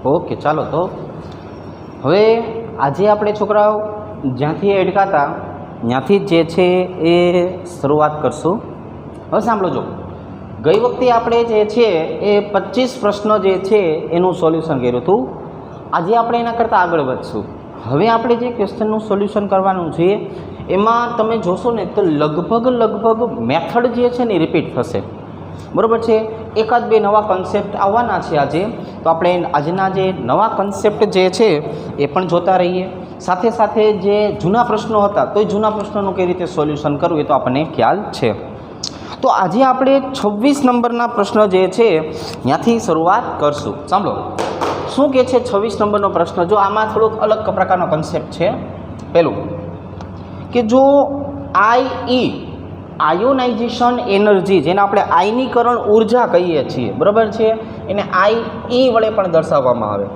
Okay चलो तो हवे आज आपणे छोकराओ ज्यांथी अटकाता ત્યાંથી જે છે એ શરૂઆત કરશું। હવે સાંભળો, ગઈ વખતે આપણે જે છે એ 25 પ્રશ્નો જે છે એનું સોલ્યુશન કર્યું હતું। આજે આપણે એના કરતાં આગળ વધશું। હવે આપણે જે ક્વેશ્ચનનું સોલ્યુશન કરવાનું છે એમાં તમે જોશો ને તો લગભગ મેથડ જે છે ને રિપીટ થશે, બરાબર છે। એકાદ બે નવા કન્સેપ્ટ આવવાના છે આજે, તો આપણે આજના જે નવા કન્સેપ્ટ જે છે એ પણ જોતા રહીએ। સાથે સાથે જે જૂના પ્રશ્નો હતા તો એ જૂના પ્રશ્નોનું કઈ રીતે સોલ્યુશન કરવું એ તો આપણને ખ્યાલ છે। તો આજે આપણે 26 નંબરના પ્રશ્ન જે છે ત્યાંથી શરૂઆત કરશું। સાંભળો શું કહે છે 26 નંબરનો પ્રશ્ન। જો આમાં થોડોક અલગ પ્રકારનો કન્સેપ્ટ છે। પહેલું કે જો આયોનાઇઝેશન એનર્જી, જેને આપણે આયનીકરણ ઉર્જા કહીએ છીએ, બરાબર છે, એને આઈ વડે પણ દર્શાવવામાં આવે।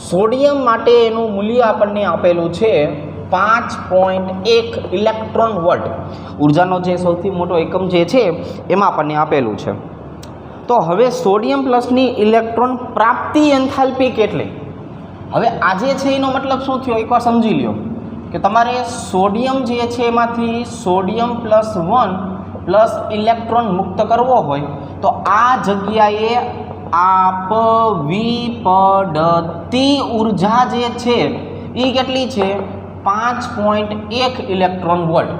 સોડિયમ માટે એનું મૂલ્ય આપણને આપેલું છે 5.1 ઇલેક્ટ્રોન વોલ્ટ। ઉર્જાનો જે સૌથી મોટો એકમ જે છે એમાં આપણને આપેલું છે। તો હવે સોડિયમ પ્લસની ઇલેક્ટ્રોન પ્રાપ્તિ એન્થાલ્પી કેટલી? હવે આજે છે એનો મતલબ શું થયો એકવાર સમજી લ્યો કે તમારે સોડિયમ જે છે એમાંથી સોડિયમ +1 પ્લસ ઇલેક્ટ્રોન મુક્ત કરવો હોય તો આ જગ્યાએ આપવી પડતી ઉર્જા જે છે એ કેટલી છે? 5.1 ઇલેક્ટ્રોન વોલ્ટ।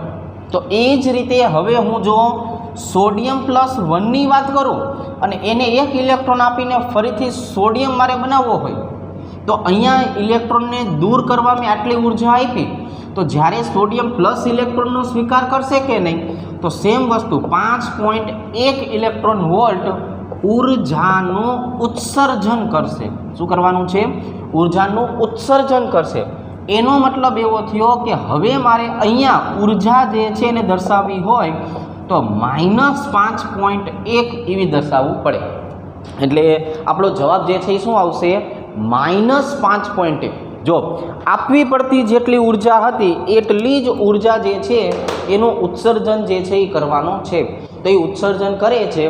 તો એ જ રીતે હવે હું જો સોડિયમ +1ની વાત કરું અને એને 1 ઇલેક્ટ્રોન આપીને ફરીથી સોડિયમ મારે બનાવવો હોય તો અહીંયા ઇલેક્ટ્રોનને દૂર કરવા મેં આટલી ઉર્જા આપી, તો જ્યારે સોડિયમ પ્લસ ઇલેક્ટ્રોનનો સ્વીકાર કરશે કે નહીં તો સેમ વસ્તુ 5.1 ઇલેક્ટ્રોન વોલ્ટ ઉર્જાનું ઉત્સર્જન કરશે। શું કરવાનું છે? ઉર્જાનું ઉત્સર્જન કરશે। એનો મતલબ એવો થયો કે હવે મારે અહીંયા ઉર્જા જે છે એને દર્શાવવી હોય તો -5.1 એવી દર્શાવવું પડે। એટલે આપણો જવાબ જે છે એ શું આવશે? -5.1। જો આપવી પડતી જેટલી ઉર્જા હતી એટલી જ ઉર્જા જે છે એનું ઉત્સર્જન જે છે એ કરવાનો છે। તો એ ઉત્સર્જન કરે છે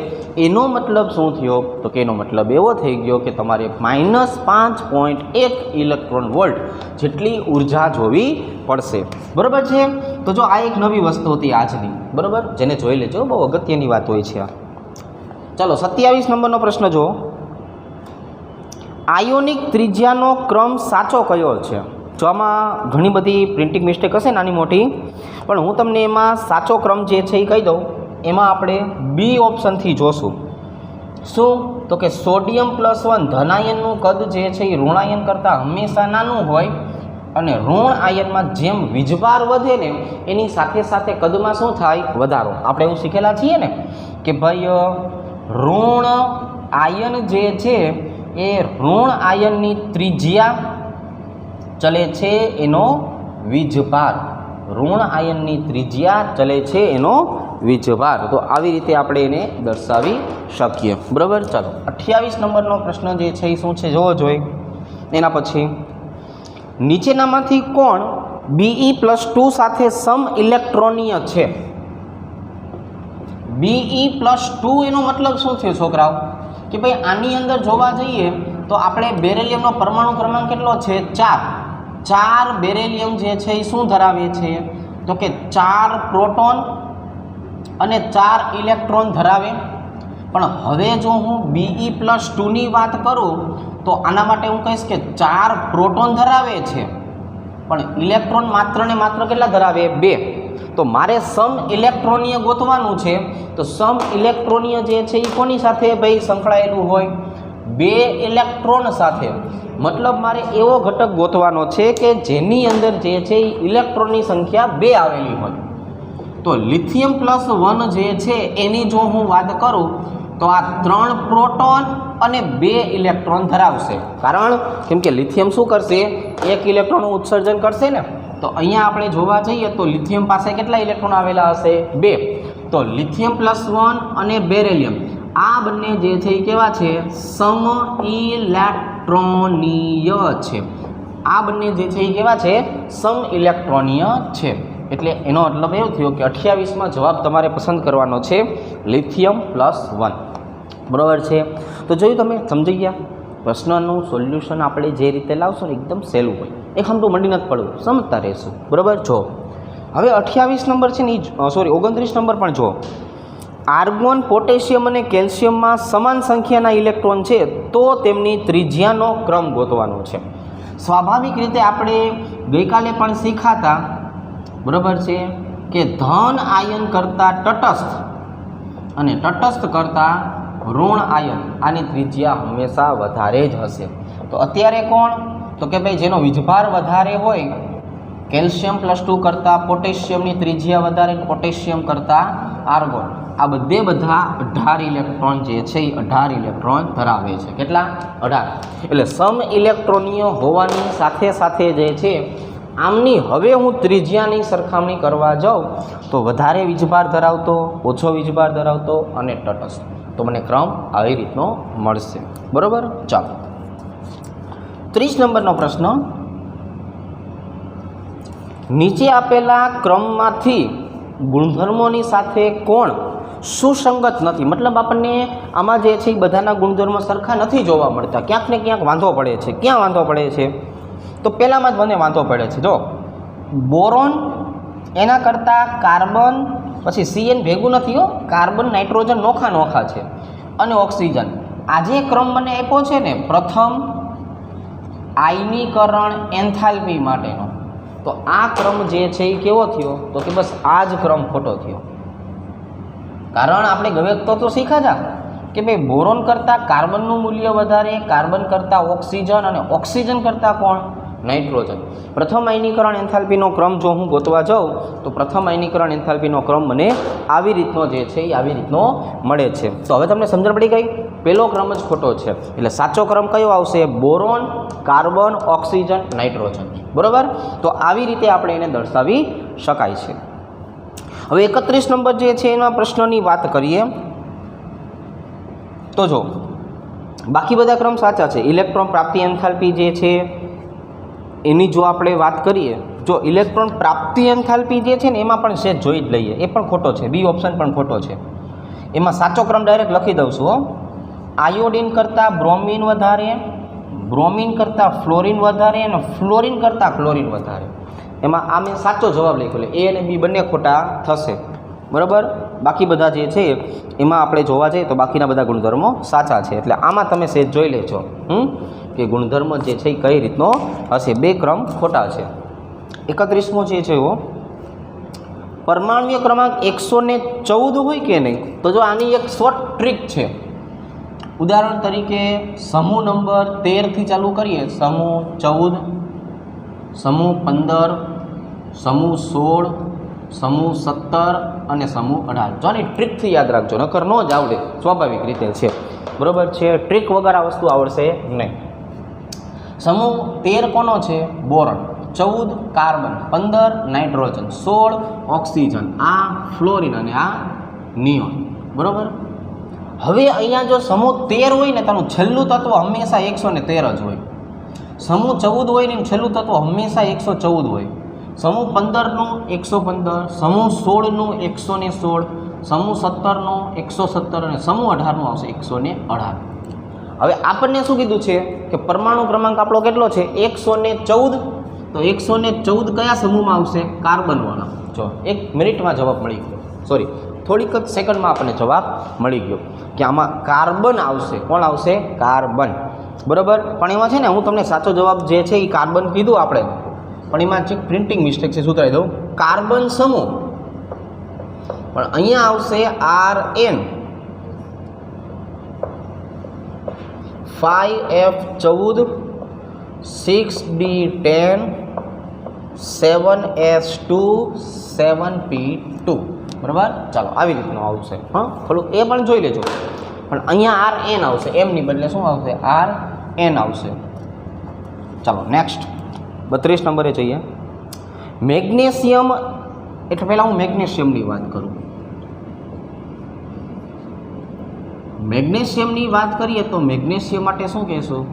એનો મતલબ શું થયો? તો કે એનો મતલબ એવો થઈ ગયો કે તમારે -5.1 ઇલેક્ટ્રોન વોલ્ટ જેટલી ઉર્જા જોવી પડશે, બરાબર છે। તો જો આ એક નવી વસ્તુ હતી આજની, બરાબર, જેને જોઈ લેજો, બહુ અગત્યની વાત હોય છે। ચાલો 27 નંબરનો પ્રશ્ન જો, આયોનિક ત્રિજ્યાનો ક્રમ સાચો કયો છે? જો આમાં ઘણી બધી પ્રિન્ટિંગ મિસ્ટેક હશે નાની મોટી, પણ હું તમને એમાં સાચો ક્રમ જે છે એ કહી દઉં। એમાં આપણે બી ઓપ્શનથી જોશું। શું? તો કે સોડિયમ +1 ધનાયનનું કદ જે છે એ ઋણાયન કરતાં હંમેશા નાનું હોય અને ઋણ આયનમાં જેમ વીજભાર વધે ને એની સાથે સાથે કદમાં શું થાય? વધારો। આપણે એવું શીખેલા છીએ ને કે ભાઈ ઋણ આયન જે છે એ ઋણ આયનની ત્રિજ્યા ચલે છે એનો વીજભાર, ઋણ આયનની ત્રિજ્યા ચલે છે એનો વીજભાર। તો આવી રીતે આપણે એને દર્શાવી શકીએ, બરાબર। ચાલો 28 નંબરનો પ્રશ્ન જે છે એ શું છે જોવો જોઈએ। એના પછી નીચેનામાંથી કોણ Be+2 સાથે સમ ઇલેક્ટ્રોનીય છે? Be+2 એનો મતલબ શું થયો છોકરાઓ? કે ભાઈ આની અંદર જોવા જઈએ તો આપણે બેરેલિયમનો પરમાણુ ક્રમાંક કેટલો છે? 4 બેરેલિયમ જે છે એ શું ધરાવે છે? તો કે 4 પ્રોટોન અને 4 ઇલેક્ટ્રોન ધરાવે। પણ હવે જો હું Be+2ની વાત કરું તો આના માટે હું કહીશ કે 4 પ્રોટોન ધરાવે છે પણ ઇલેક્ટ્રોન માત્ર ને માત્ર કેટલા ધરાવે? 2। તો મારે સમ ઇલેક્ટ્રોનીય ગોતવાનું છે, તો સમ ઇલેક્ટ્રોનીય જે છે એ કોની સાથે ભાઈ સંકળાયેલું હોય? 2 ઇલેક્ટ્રોન સાથે। મતલબ મારે એવો ઘટક ગોતવાનો છે કે જેની અંદર જે છે એ ઇલેક્ટ્રોનની સંખ્યા 2 આવેલી હોય। તો લિથિયમ +1 જે છે એની જો હું વાત કરું તો આ 3 પ્રોટોન અને 2 ઇલેક્ટ્રોન ધરાવશે। કારણ કેમ કે લિથિયમ શું કરશે? 1 ઇલેક્ટ્રોનનું ઉત્સર્જન કરશે ને। તો અહીંયા આપણે જોવા જઈએ તો લિથિયમ પાસે કેટલા ઇલેક્ટ્રોન આવેલા હશે? 2। તો લિથિયમ +1 અને બેરેલિયમ આ બંને જે છે એ કેવા છે? સમ ઇલેક્ટ્રોનીય છે। આ બંને જે છે એ કેવા છે? સમ ઇલેક્ટ્રોનીય છે। એટલે એનો મતલબ એવો થયો કે 28માં જવાબ તમારે પસંદ કરવાનો છે લિથિયમ +1, બરાબર છે। તો જોયું, તમે સમજી ગયા? પ્રશ્નનું સોલ્યુશન આપણે જે રીતે લાવશું ને એકદમ સહેલું હોય, એક હમતું મંડી નથી પડવું, સમજતા રહેશું, બરાબર. જો હવે 28 નંબર છે ને, 29 નંબર પણ જો, આર્ગોન, પોટેશિયમ અને કેલ્શિયમમાં સમાન સંખ્યાના ઇલેક્ટ્રોન છે તો તેમની ત્રિજ્યાનો ક્રમ ગોતવાનો છે. સ્વાભાવિક રીતે આપણે ગઈકાલે પણ શીખાતા, બરાબર છે, કે ધન આયન કરતાં તટસ્થ અને તટસ્થ કરતાં ઋણ આયન આની ત્રિજ્યા હંમેશા વધારે જ હશે. તો અત્યારે કોણ, તો કે ભાઈ જેનો વીજભાર વધારે હોય, કેલ્શિયમ +2 કરતાં પોટેશિયમની ત્રિજ્યા વધારે, પોટેશિયમ કરતાં આર્ગોન, આ બધા 18 ઇલેક્ટ્રોન જે છે એ 18 ઇલેક્ટ્રોન ધરાવે છે. કેટલા? 18. એટલે સમ ઇલેક્ટ્રોનીય હોવાની સાથે સાથે જે છે આમની હવે હું ત્રિજ્યાની સરખામણી કરવા જાઉં તો વધારે વીજભાર ધરાવતો, ઓછો વીજભાર ધરાવતો અને તટસ્થ, તો મને ક્રમ આવી રીતનો મળશે, બરાબર. ચાલો 30 નંબરનો પ્રશ્ન, નીચે આપેલા ક્રમમાંથી ગુણધર્મોની સાથે કોણ સુસંગત નથી? મતલબ આપણને આમાં જે છે એ બધાના ગુણધર્મો સરખા નથી જોવા મળતા, ક્યાંક ને ક્યાંક વાંધો પડે છે. ક્યાં વાંધો પડે છે? તો પહેલાંમાં જ મને વાંધો પડે છે. જો બોરોન, એના કરતાં કાર્બન, પછી CN ભેગું નથી હો, કાર્બન નાઇટ્રોજન નોખા છે, અને ઓક્સિજન. આ જે ક્રમ મને આપ્યો છે ને, પ્રથમ આયનીકરણ એન્થાલ્પી માટેનો, તો આ ક્રમ જે છે એ કેવો થયો? તો કે બસ આ જ ક્રમ ખોટો થયો. કારણ આપણે ગવે તો શીખ્યા હતા કે ભાઈ બોરોન કરતાં કાર્બનનું મૂલ્ય વધારે, કાર્બન કરતાં ઓક્સિજન, અને ઓક્સિજન કરતાં કોણ? નાઇટ્રોજન. પ્રથમ આયનીકરણ એન્થાલ્પીનો ક્રમ જો હું ગોતવા જાઉં તો પ્રથમ આયનીકરણ એન્થાલ્પીનો ક્રમ મને આવી રીતનો જે છે એ આવી રીતનો મળે છે. તો હવે તમને સમજણ પડી ગઈ, પહેલો ક્રમ જ ખોટો છે. એટલે સાચો ક્રમ કયો આવશે? બોરોન, કાર્બન, ઓક્સિજન, નાઇટ્રોજન, બરાબર. તો આવી રીતે આપણે એને દર્શાવી શકાય છે. હવે 31 નંબર જે છે એના પ્રશ્નની વાત કરીએ તો જો બાકી બધા ક્રમ સાચા છે. ઇલેક્ટ્રોન પ્રાપ્તિ એન્થાલ્પી જે છે એની જો આપણે વાત કરીએ, જો ઇલેક્ટ્રોન પ્રાપ્તિ એન્થાલ્પી જે છે ને એમાં પણ સેજ જોઈ જ લઈએ, એ પણ ખોટો છે. બી ઓપ્શન પણ ખોટો છે. એમાં સાચો ક્રમ ડાયરેક્ટ લખી દઉં છું હો. આયોડિન કરતાં બ્રોમિન વધારે, બ્રોમિન કરતાં ફ્લોરિન વધારે, અને ફ્લોરિન કરતાં ક્લોરિન વધારે. એમાં આ મેં સાચો જવાબ લખ્યો, એટલે A અને B બંને ખોટા થશે, બરાબર. બાકી બધા જે છે એમાં આપણે જોવા જઈએ તો બાકીના બધા ગુણધર્મો સાચા છે. એટલે આમાં તમે સેજ જોઈ લેજો કે ગુણધર્મ જે છે એ કઈ રીતનો હશે. બે ક્રમ ખોટા છે. 31મો જે છે એવો પરમાણ્વીય ક્રમાંક 114 હોય કે નહીં, તો જો આની એક શોર્ટ ટ્રીક છે. ઉદાહરણ તરીકે સમૂહ નંબર 13થી ચાલુ કરીએ, સમૂહ 14, સમૂહ 15, સમૂહ 16, સમૂહ 17 અને સમૂહ 18. જો આની ટ્રીકથી યાદ રાખજો, નકર ન જ આવડે, સ્વાભાવિક રીતે છે, બરાબર છે. ટ્રીક વગર આ વસ્તુ આવડશે નહીં. સમૂહ 13 કોનો છે? બોરોન. 14 કાર્બન, 15 નાઇટ્રોજન, 16 ઓક્સિજન, આ ફ્લોરિન અને આ નિયોન, બરાબર. હવે અહીંયા જો સમૂહ 13 હોય ને, તેનું છેલ્લું તત્વ હંમેશા 113 જ હોય. સમૂહ 14 હોય ને છેલ્લું તત્વ હંમેશા 114 હોય. સમૂહ 15નું 115, સમૂહ 16નું 116, સમૂહ 17નું 117 અને સમૂહ 18નું આવશે 118. હવે આપણને શું કીધું છે કે પરમાણુ ક્રમાંક આપણો કેટલો છે? 114. તો 114 કયા સમૂહમાં આવશે? કાર્બનવાળા. જો 1 મિનિટમાં જવાબ મળી ગયો, સોરી થોડીક જ સેકન્ડમાં આપણને જવાબ મળી ગયો કે આમાં કાર્બન આવશે. કોણ આવશે? કાર્બન, બરાબર. પણ એમાં છે ને, હું તમને સાચો જવાબ જે છે એ કાર્બન કીધું આપણે, પણ એમાં જે પ્રિન્ટિંગ મિસ્ટેક છે સુધારી દઉં. કાર્બન સમૂહ, પણ અહીંયા આવશે RN, 5F14, 6D10, 7S2, 7P2, બરાબર. ચાલો આવી રીતનું આવશે. હા, થોડુંક એ પણ જોઈ લેજો. પણ અહીંયા RN આવશે, એમની બદલે શું આવશે? RN આવશે. ચાલો નેક્સ્ટ 32 નંબરે જઈએ. મેગ્નેશિયમ, એટલે પહેલાં હું મેગ્નેશિયમની વાત કરું. મેગ્નેશિયમની વાત કરીએ તો મેગ્નેશિયમ માટે શું કહેશું?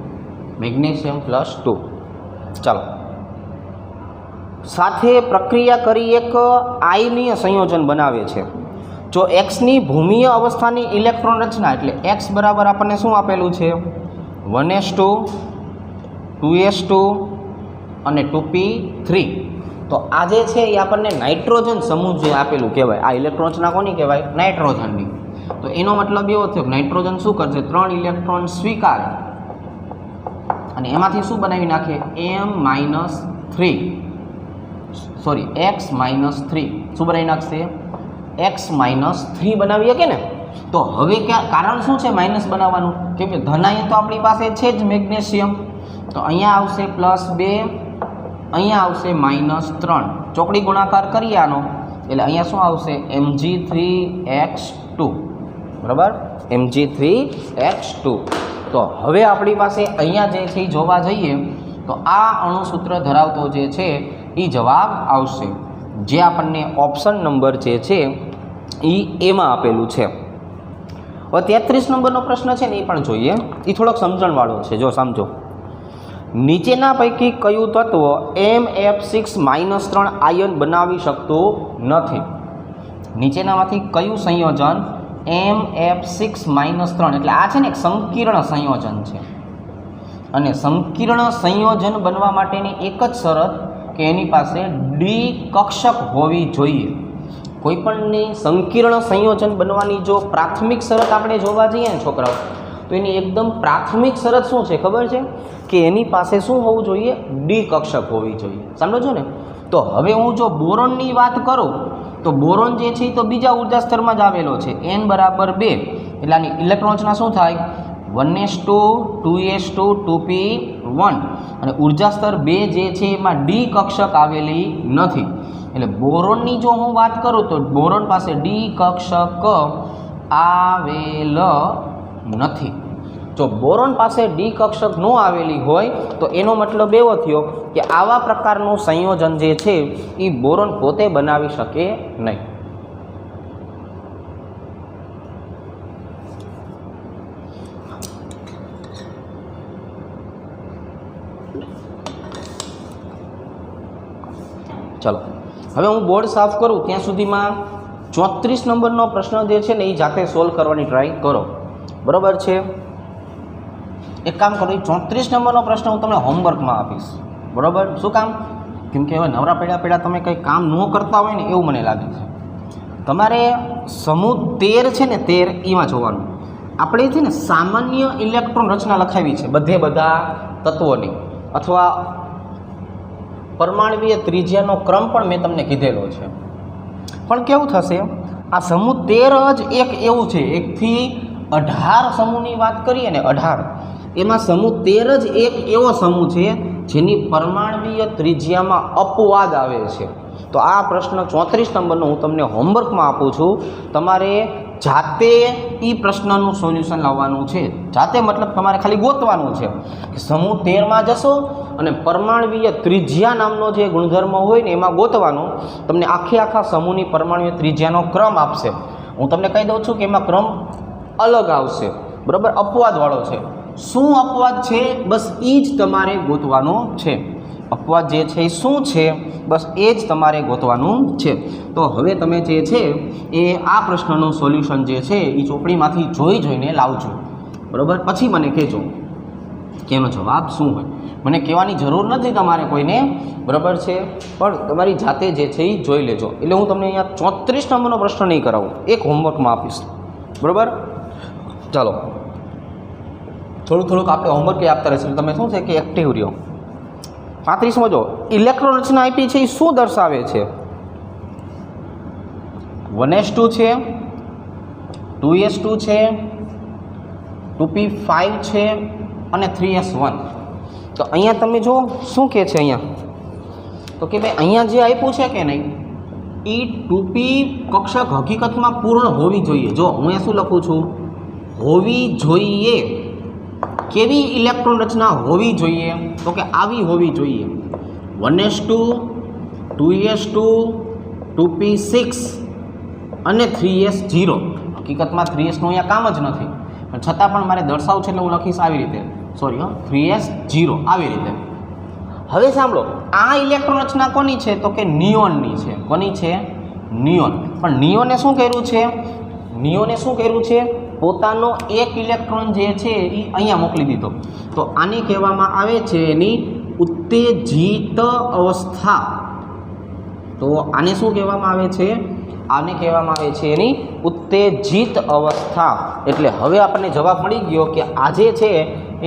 મેગ્નેશિયમ +2. ચાલો, સાથે પ્રક્રિયા કરી એક આયનીય સંયોજન બનાવે છે. જો એક્સની ભૂમિય અવસ્થાની ઇલેક્ટ્રોન રચના, એટલે એક્સ બરાબર આપણને શું આપેલું છે? 1s2 2s2 અને 2p3. તો આ જે છે એ આપણને નાઇટ્રોજન સમૂહ જે આપેલું કહેવાય. આ ઇલેક્ટ્રોન રચના કોની કહેવાય? નાઇટ્રોજનની. તો એનો મતલબ એવો થયો કે નાઇટ્રોજન શું કરશે? 3 ઇલેક્ટ્રોન સ્વીકારે અને એમાંથી શું બનાવી નાખે? x -3 શું બનાવી નાખશે? x -3 બનાવી શકે ને. તો હવે કારણ શું છે માઇનસ બનાવવાનું? કેમ કે ધનાયન તો આપણી પાસે છે જ મેગ્નેશિયમ. તો અહીંયા આવશે +2, અહીંયા આવશે -3. ચોકડી ગુણાકાર કરીએ આનો એટલે અહીંયા શું આવશે? Mg3x2. બરાબર, Mg3x2. તો હવે આપણી પાસે અહીંયા જે છે એ જોવા જઈએ તો આ અણુસૂત્ર ધરાવતો જે છે એ જવાબ આવશે, જે આપણને ઓપ્શન નંબર જે છે એ એમાં આપેલું છે. હવે 33 નંબરનો પ્રશ્ન છે ને એ પણ જોઈએ. એ થોડોક સમજણવાળો છે. જો સમજો, નીચેના પૈકી કયું તત્વ MF6-3 આયન બનાવી શકતું નથી? નીચેનામાંથી કયું સંયોજન MF6-3, એટલે આ છે ને એક સંકીર્ણ સંયોજન છે, અને સંકીર્ણ સંયોજન બનવા માટેની એક જ શરત કે એની પાસે ડી કક્ષક હોવી જોઈએ. કોઈપણની સંકીર્ણ સંયોજન બનવાની જો પ્રાથમિક શરત આપણે જોવા જઈએ ને છોકરાઓ, તો એની એકદમ પ્રાથમિક શરત શું છે ખબર છે? કે એની પાસે શું હોવું જોઈએ? ડી કક્ષક હોવી જોઈએ. સમજો છો ને? તો હવે હું જો બોરોનની વાત કરું તો બોરોન જે છે તો બીજા ઉર્જા સ્તરમાં જ આવેલો છે, n = 2. એટલે આની ઇલેક્ટ્રોન રચના શું થાય? 1s2 2s2 2p1. અને ઉર્જા સ્તર 2 જે છે એમાં ડી કક્ષક આવેલી નથી. એટલે બોરોનની જો હું વાત કરું તો બોરોન પાસે ડી કક્ષક આવેલ નથી. જો બોરોન પાસે ડી કક્ષક ન આવેલી હોય તો એનો મતલબ એવો થયો કે આવા પ્રકારનું સંયોજન જે છે એ બોરોન પોતે બનાવી શકે નહીં. ચલો હવે હું બોર્ડ સાફ કરું ત્યાં સુધીમાં 34 નંબરનો પ્રશ્ન જે છે ને એ જાતે સોલ્વ કરવાની ટ્રાય કરો. બરાબર છે? એક કામ કરો, 34 નંબરનો પ્રશ્ન હું તમને હોમવર્કમાં આપીશ. બરાબર? શું કામ? કેમ કે હવે નવરા પડ્યા તમે કંઈ કામ ન કરતા હોય ને એવું મને લાગે છે. તમારે સમૂહ 13 છે ને 13 એમાં જોવાનું. આપણે છે ને સામાન્ય ઇલેક્ટ્રોન રચના લખાવી છે બધા તત્વોની, અથવા પરમાણવીય ત્રિજ્યાનો ક્રમ પણ મેં તમને કીધેલો છે. પણ કેવું થશે, આ સમૂહ 13 જ એક એવું છે, 1 થી 18 સમૂહની વાત કરીએ ને 18, એમાં સમૂહ 13 જ એક એવો સમૂહ છે જેની પરમાણવીય ત્રિજ્યામાં અપવાદ આવે છે. તો આ પ્રશ્ન 34 નંબરનો હું તમને હોમવર્કમાં આપું છું. તમારે જાતે એ પ્રશ્નનું સોલ્યુશન લાવવાનું છે. જાતે મતલબ તમારે ખાલી ગોતવાનું છે કે સમૂહ 13માં જશો અને પરમાણવીય ત્રિજ્યા નામનો જે ગુણધર્મ હોય ને એમાં ગોતવાનું. તમને આખા સમૂહની પરમાણવીય ત્રિજ્યાનો ક્રમ આપશે. હું તમને કહી દઉં છું કે એમાં ક્રમ અલગ આવશે. બરાબર? અપવાદવાળો છે. શું અપવાદ છે? બસ એ જ તમારે ગોતવાનું છે. અપવાદ જે છે એ શું છે, બસ એ જ તમારે ગોતવાનું છે. તો હવે તમે જે છે એ આ પ્રશ્નનું સોલ્યુશન જે છે એ ચોપડીમાંથી જોઈને લાવજો. બરાબર? પછી મને કહેજો કે એનો જવાબ શું હોય. મને કહેવાની જરૂર નથી તમારે કોઈને. બરાબર છે? પણ તમારી જાતે જે છે એ જોઈ લેજો. એટલે હું તમને અહીંયા 34 નંબરનો પ્રશ્ન નહીં કરાવું, એક હોમવર્કમાં આપીશ. બરાબર? ચાલો, થોડુંક આપણે હોમવર્ક આપતા રહીશું. તમે શું છે કે એક્ટિવ રહ્યો. 35માં જો ઇલેક્ટ્રોન રચના આપી છે એ શું દર્શાવે છે? 1s2 છે, 2s2 છે, 2p5 છે અને 3s1. તો અહીંયા તમે જો શું કહે છે અહીંયા, તો કે ભાઈ અહીંયા જે આપ્યું છે કે નહીં એ 2p કક્ષક હકીકતમાં પૂર્ણ હોવી જોઈએ. જો હું અહીંયા શું લખું છું? હોવી જોઈએ. કેવી ઇલેક્ટ્રોન રચના હોવી જોઈએ? તો કે આવી હોવી જોઈએ. 1s2 2s2 2p6 અને 3s0. હકીકતમાં 3sનું અહીંયા કામ જ નથી, પણ છતાં પણ મારે દર્શાવવું છે એટલે હું લખીશ આવી રીતે. 3s0 આવી રીતે. હવે સાંભળો, આ ઇલેક્ટ્રોન રચના કોની છે? તો કે નિયોનની છે. કોની છે? નિયોન. પણ નિયોને શું કર્યું છે? પોતાનો એક ઇલેક્ટ્રોન જે છે એ અહીંયા મોકલી દીધો, તો આને કહેવામાં આવે છે એની ઉત્તેજિત અવસ્થા. તો આને શું કહેવામાં આવે છે? આને કહેવામાં આવે છે એની ઉત્તેજિત અવસ્થા. એટલે હવે આપણને જવાબ મળી ગયો કે આ જે છે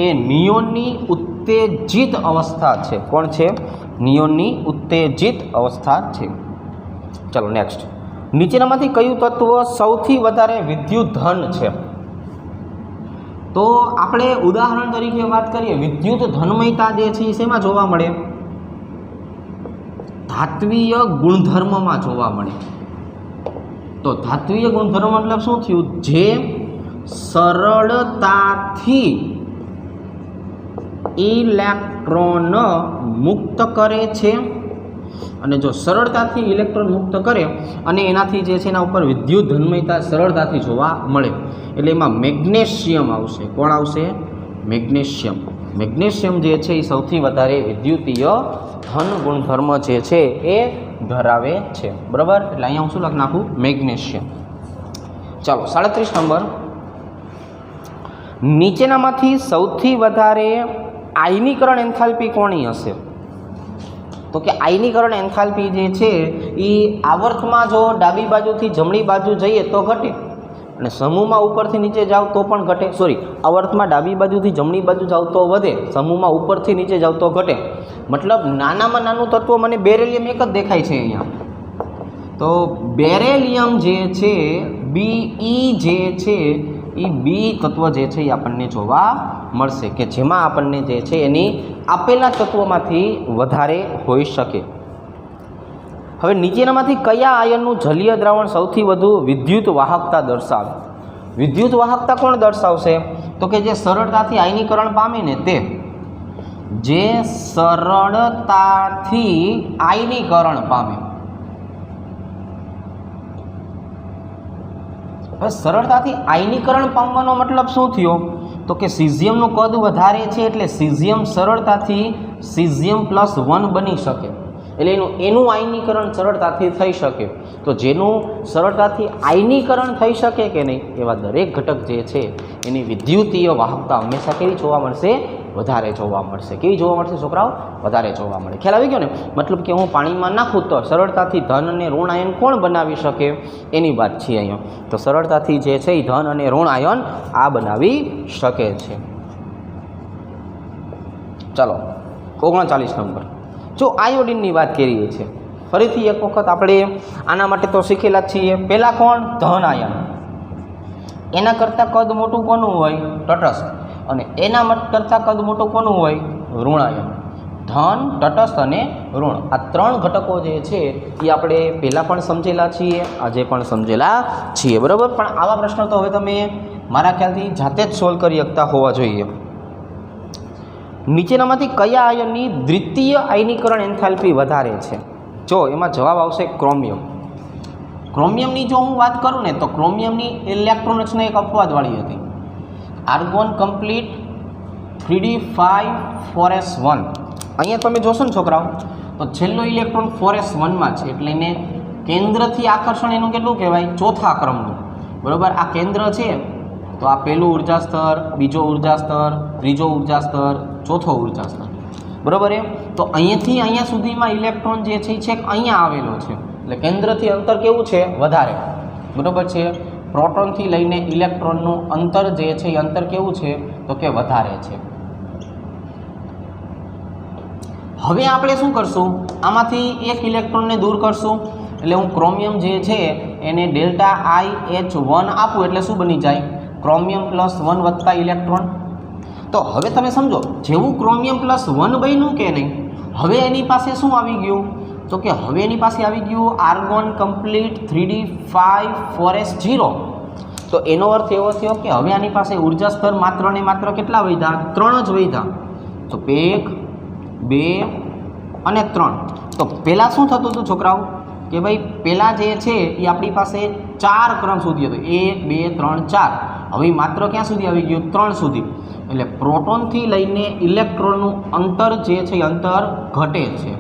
એ નિયોનની ઉત્તેજિત અવસ્થા છે. કોણ છે? નિયોનની ઉત્તેજિત અવસ્થા છે. ચલો નેક્સ્ટ. નીચેનામાંથી કયું તત્વ સૌથી વધારે વિદ્યુત ધન છે? તો આપણે ઉદાહરણ તરીકે વાત કરીએ, વિદ્યુત ધનમયતા જે છે એ શેમાં જોવા મળે? ધાત્વીય ગુણધર્મમાં જોવા મળે. તો ધાત્વીય ગુણધર્મ મતલબ શું થયું? જે સરળતાથી ઇલેક્ટ્રોન મુક્ત કરે છે, અને જો સરળતાથી ઇલેક્ટ્રોન મુક્ત કરે અને એનાથી જે છે એના ઉપર વિદ્યુત ધનમયતા સરળતાથી જોવા મળે, એટલે એમાં મેગ્નેશિયમ આવશે. કોણ આવશે? મેગ્નેશિયમ. મેગ્નેશિયમ જે છે એ સૌથી વધારે વિદ્યુતીય ધન ગુણધર્મ જે છે એ ધરાવે છે. બરાબર? એટલે અહીંયા હું શું લખી નાખું? મેગ્નેશિયમ. ચાલો 37 નંબર. નીચેનામાંથી સૌથી વધારે આયનીકરણ એન્થાલ્પી કોની હશે? તો કે આયનીકરણ એન્થાલ્પી જે છે એ આવર્તમાં જો ડાબી બાજુથી જમણી બાજુ જઈએ તો ઘટે, અને સમૂહમાં ઉપરથી નીચે જાવ તો પણ ઘટે. આવર્તમાં ડાબી બાજુથી જમણી બાજુ જાવ તો વધે, સમૂહમાં ઉપરથી નીચે જાવ તો ઘટે. મતલબ નાનામાં નાનું તત્વ મને બેરેલિયમ એક જ દેખાય છે અહીંયા. તો બેરેલિયમ જે છે BE જે છે એ બી તત્વ જે છે એ આપણને જોવા મળશે, કે જેમાં આપણને જે છે એની આપેલા તત્વોમાંથી વધારે હોઈ શકે. હવે નીચેનામાંથી કયા આયનનું જલીય દ્રાવણ સૌથી વધુ વિદ્યુત વાહકતા દર્શાવે? વિદ્યુત વાહકતા કોણ દર્શાવશે? તો કે જે સરળતાથી આયનીકરણ પામે ને તે. જે સરળતાથી આયનીકરણ પામે. હવે સરળતાથી આયનીકરણ પામવાનો મતલબ શું થયો? તો કે સિઝિયમનું કદ વધારે છે એટલે સિઝિયમ સરળતાથી Cesium+1 બની શકે, એટલે એનું આયનીકરણ સરળતાથી થઈ શકે. તો જેનું સરળતાથી આયનીકરણ થઈ શકે કે નહીં, એવા દરેક ઘટક જે છે એની વિદ્યુતીય વાહકતા હંમેશા કેવી જોવા મળશે? વધારે જોવા મળશે. કેવી જોવા મળશે છોકરાઓ? વધારે જોવા મળે. ખ્યાલ આવી ગયો ને? મતલબ કે હું પાણીમાં નાખું તો સરળતાથી ધન અને ઋણ આયન કોણ બનાવી શકે એની વાત છે અહીંયા. તો સરળતાથી જે છે એ ધન અને ઋણ આયન આ બનાવી શકે છે. ચાલો 39 નંબર. જો આયોડિનની વાત કરીએ છીએ, ફરીથી એક વખત આપણે આના માટે તો શીખેલા જ છીએ. પહેલાં કોણ? ધન આયન. એના કરતાં કદ મોટું કોનું હોય? તટસ્થ. અને એના કરતાં કદ મોટું કોનું હોય? ઋણ આયન. ધન, તટસ્થ અને ઋણ, આ ત્રણ ઘટકો જે છે એ આપણે પહેલાં પણ સમજેલા છીએ, આજે પણ સમજેલા છીએ. બરાબર? પણ આવા પ્રશ્નો તો હવે તમે મારા ખ્યાલથી જાતે જ સોલ્વ કરી શકતા હોવા જોઈએ. નીચેનામાંથી કયા આયનની દ્વિતીય આયનીકરણ એન્થાલ્પી વધારે છે? જો એમાં જવાબ આવશે ક્રોમિયમ. ક્રોમિયમની જો હું વાત કરું ને, તો ક્રોમિયમની ઇલેક્ટ્રોન રચના એક અપવાદવાળી હતી. Argon complete 3d5 4s1. અહીંયા તમે જોશો ને છોકરાઓ, તો છેલ્લો ઇલેક્ટ્રોન 4s1માં છે, એટલે એને કેન્દ્રથી આકર્ષણ એનું કેટલું કહેવાય? ચોથા ક્રમનું. બરાબર? આ કેન્દ્ર છે તો આ પહેલું ઉર્જા સ્તર, બીજો ઉર્જા સ્તર, ત્રીજો ઉર્જા સ્તર, ચોથો ઉર્જા સ્તર. બરાબર? તો અહીંયાથી અહીંયા સુધીમાં ઇલેક્ટ્રોન જે છે એ છેક અહીંયા આવેલો છે, એટલે કેન્દ્રથી અંતર કેવું છે? વધારે. બરાબર છે? પ્રોટોનથી લઈને ઇલેક્ટ્રોનનું અંતર જે છે એ અંતર કેવું છે? તો કે વધારે છે. હવે આપણે શું કરશું? આમાંથી એક ઇલેક્ટ્રોનને દૂર કરશું, એટલે હું ક્રોમિયમ જે છે એને ΔiH1 આપું એટલે શું બની જાય? ક્રોમિયમ+1 વત્તા ઇલેક્ટ્રોન. તો હવે તમે સમજો, જેવું ક્રોમિયમ+1 બન્યું કે નહીં, હવે એની પાસે શું આવી ગયું? તો કે હવે એની પાસે આવી ગયું આર્ગોન કમ્પ્લીટ 3d5 4s0. તો એનો અર્થ એવો થયો કે હવે આની પાસે ઉર્જા સ્તર માત્ર ને માત્ર કેટલા વધ્યા? 3 જ વધ્યા. તો 1 2 અને 3. તો પહેલાં શું થતું હતું છોકરાઓ? કે ભાઈ પહેલાં જે છે એ આપણી પાસે 4 ક્રમ સુધી હતો, 1 2 3 4. હવે માત્ર ક્યાં સુધી આવી ગયું? 3 સુધી. એટલે પ્રોટોનથી લઈને ઇલેક્ટ્રોનનું અંતર જે છે એ અંતર ઘટે છે.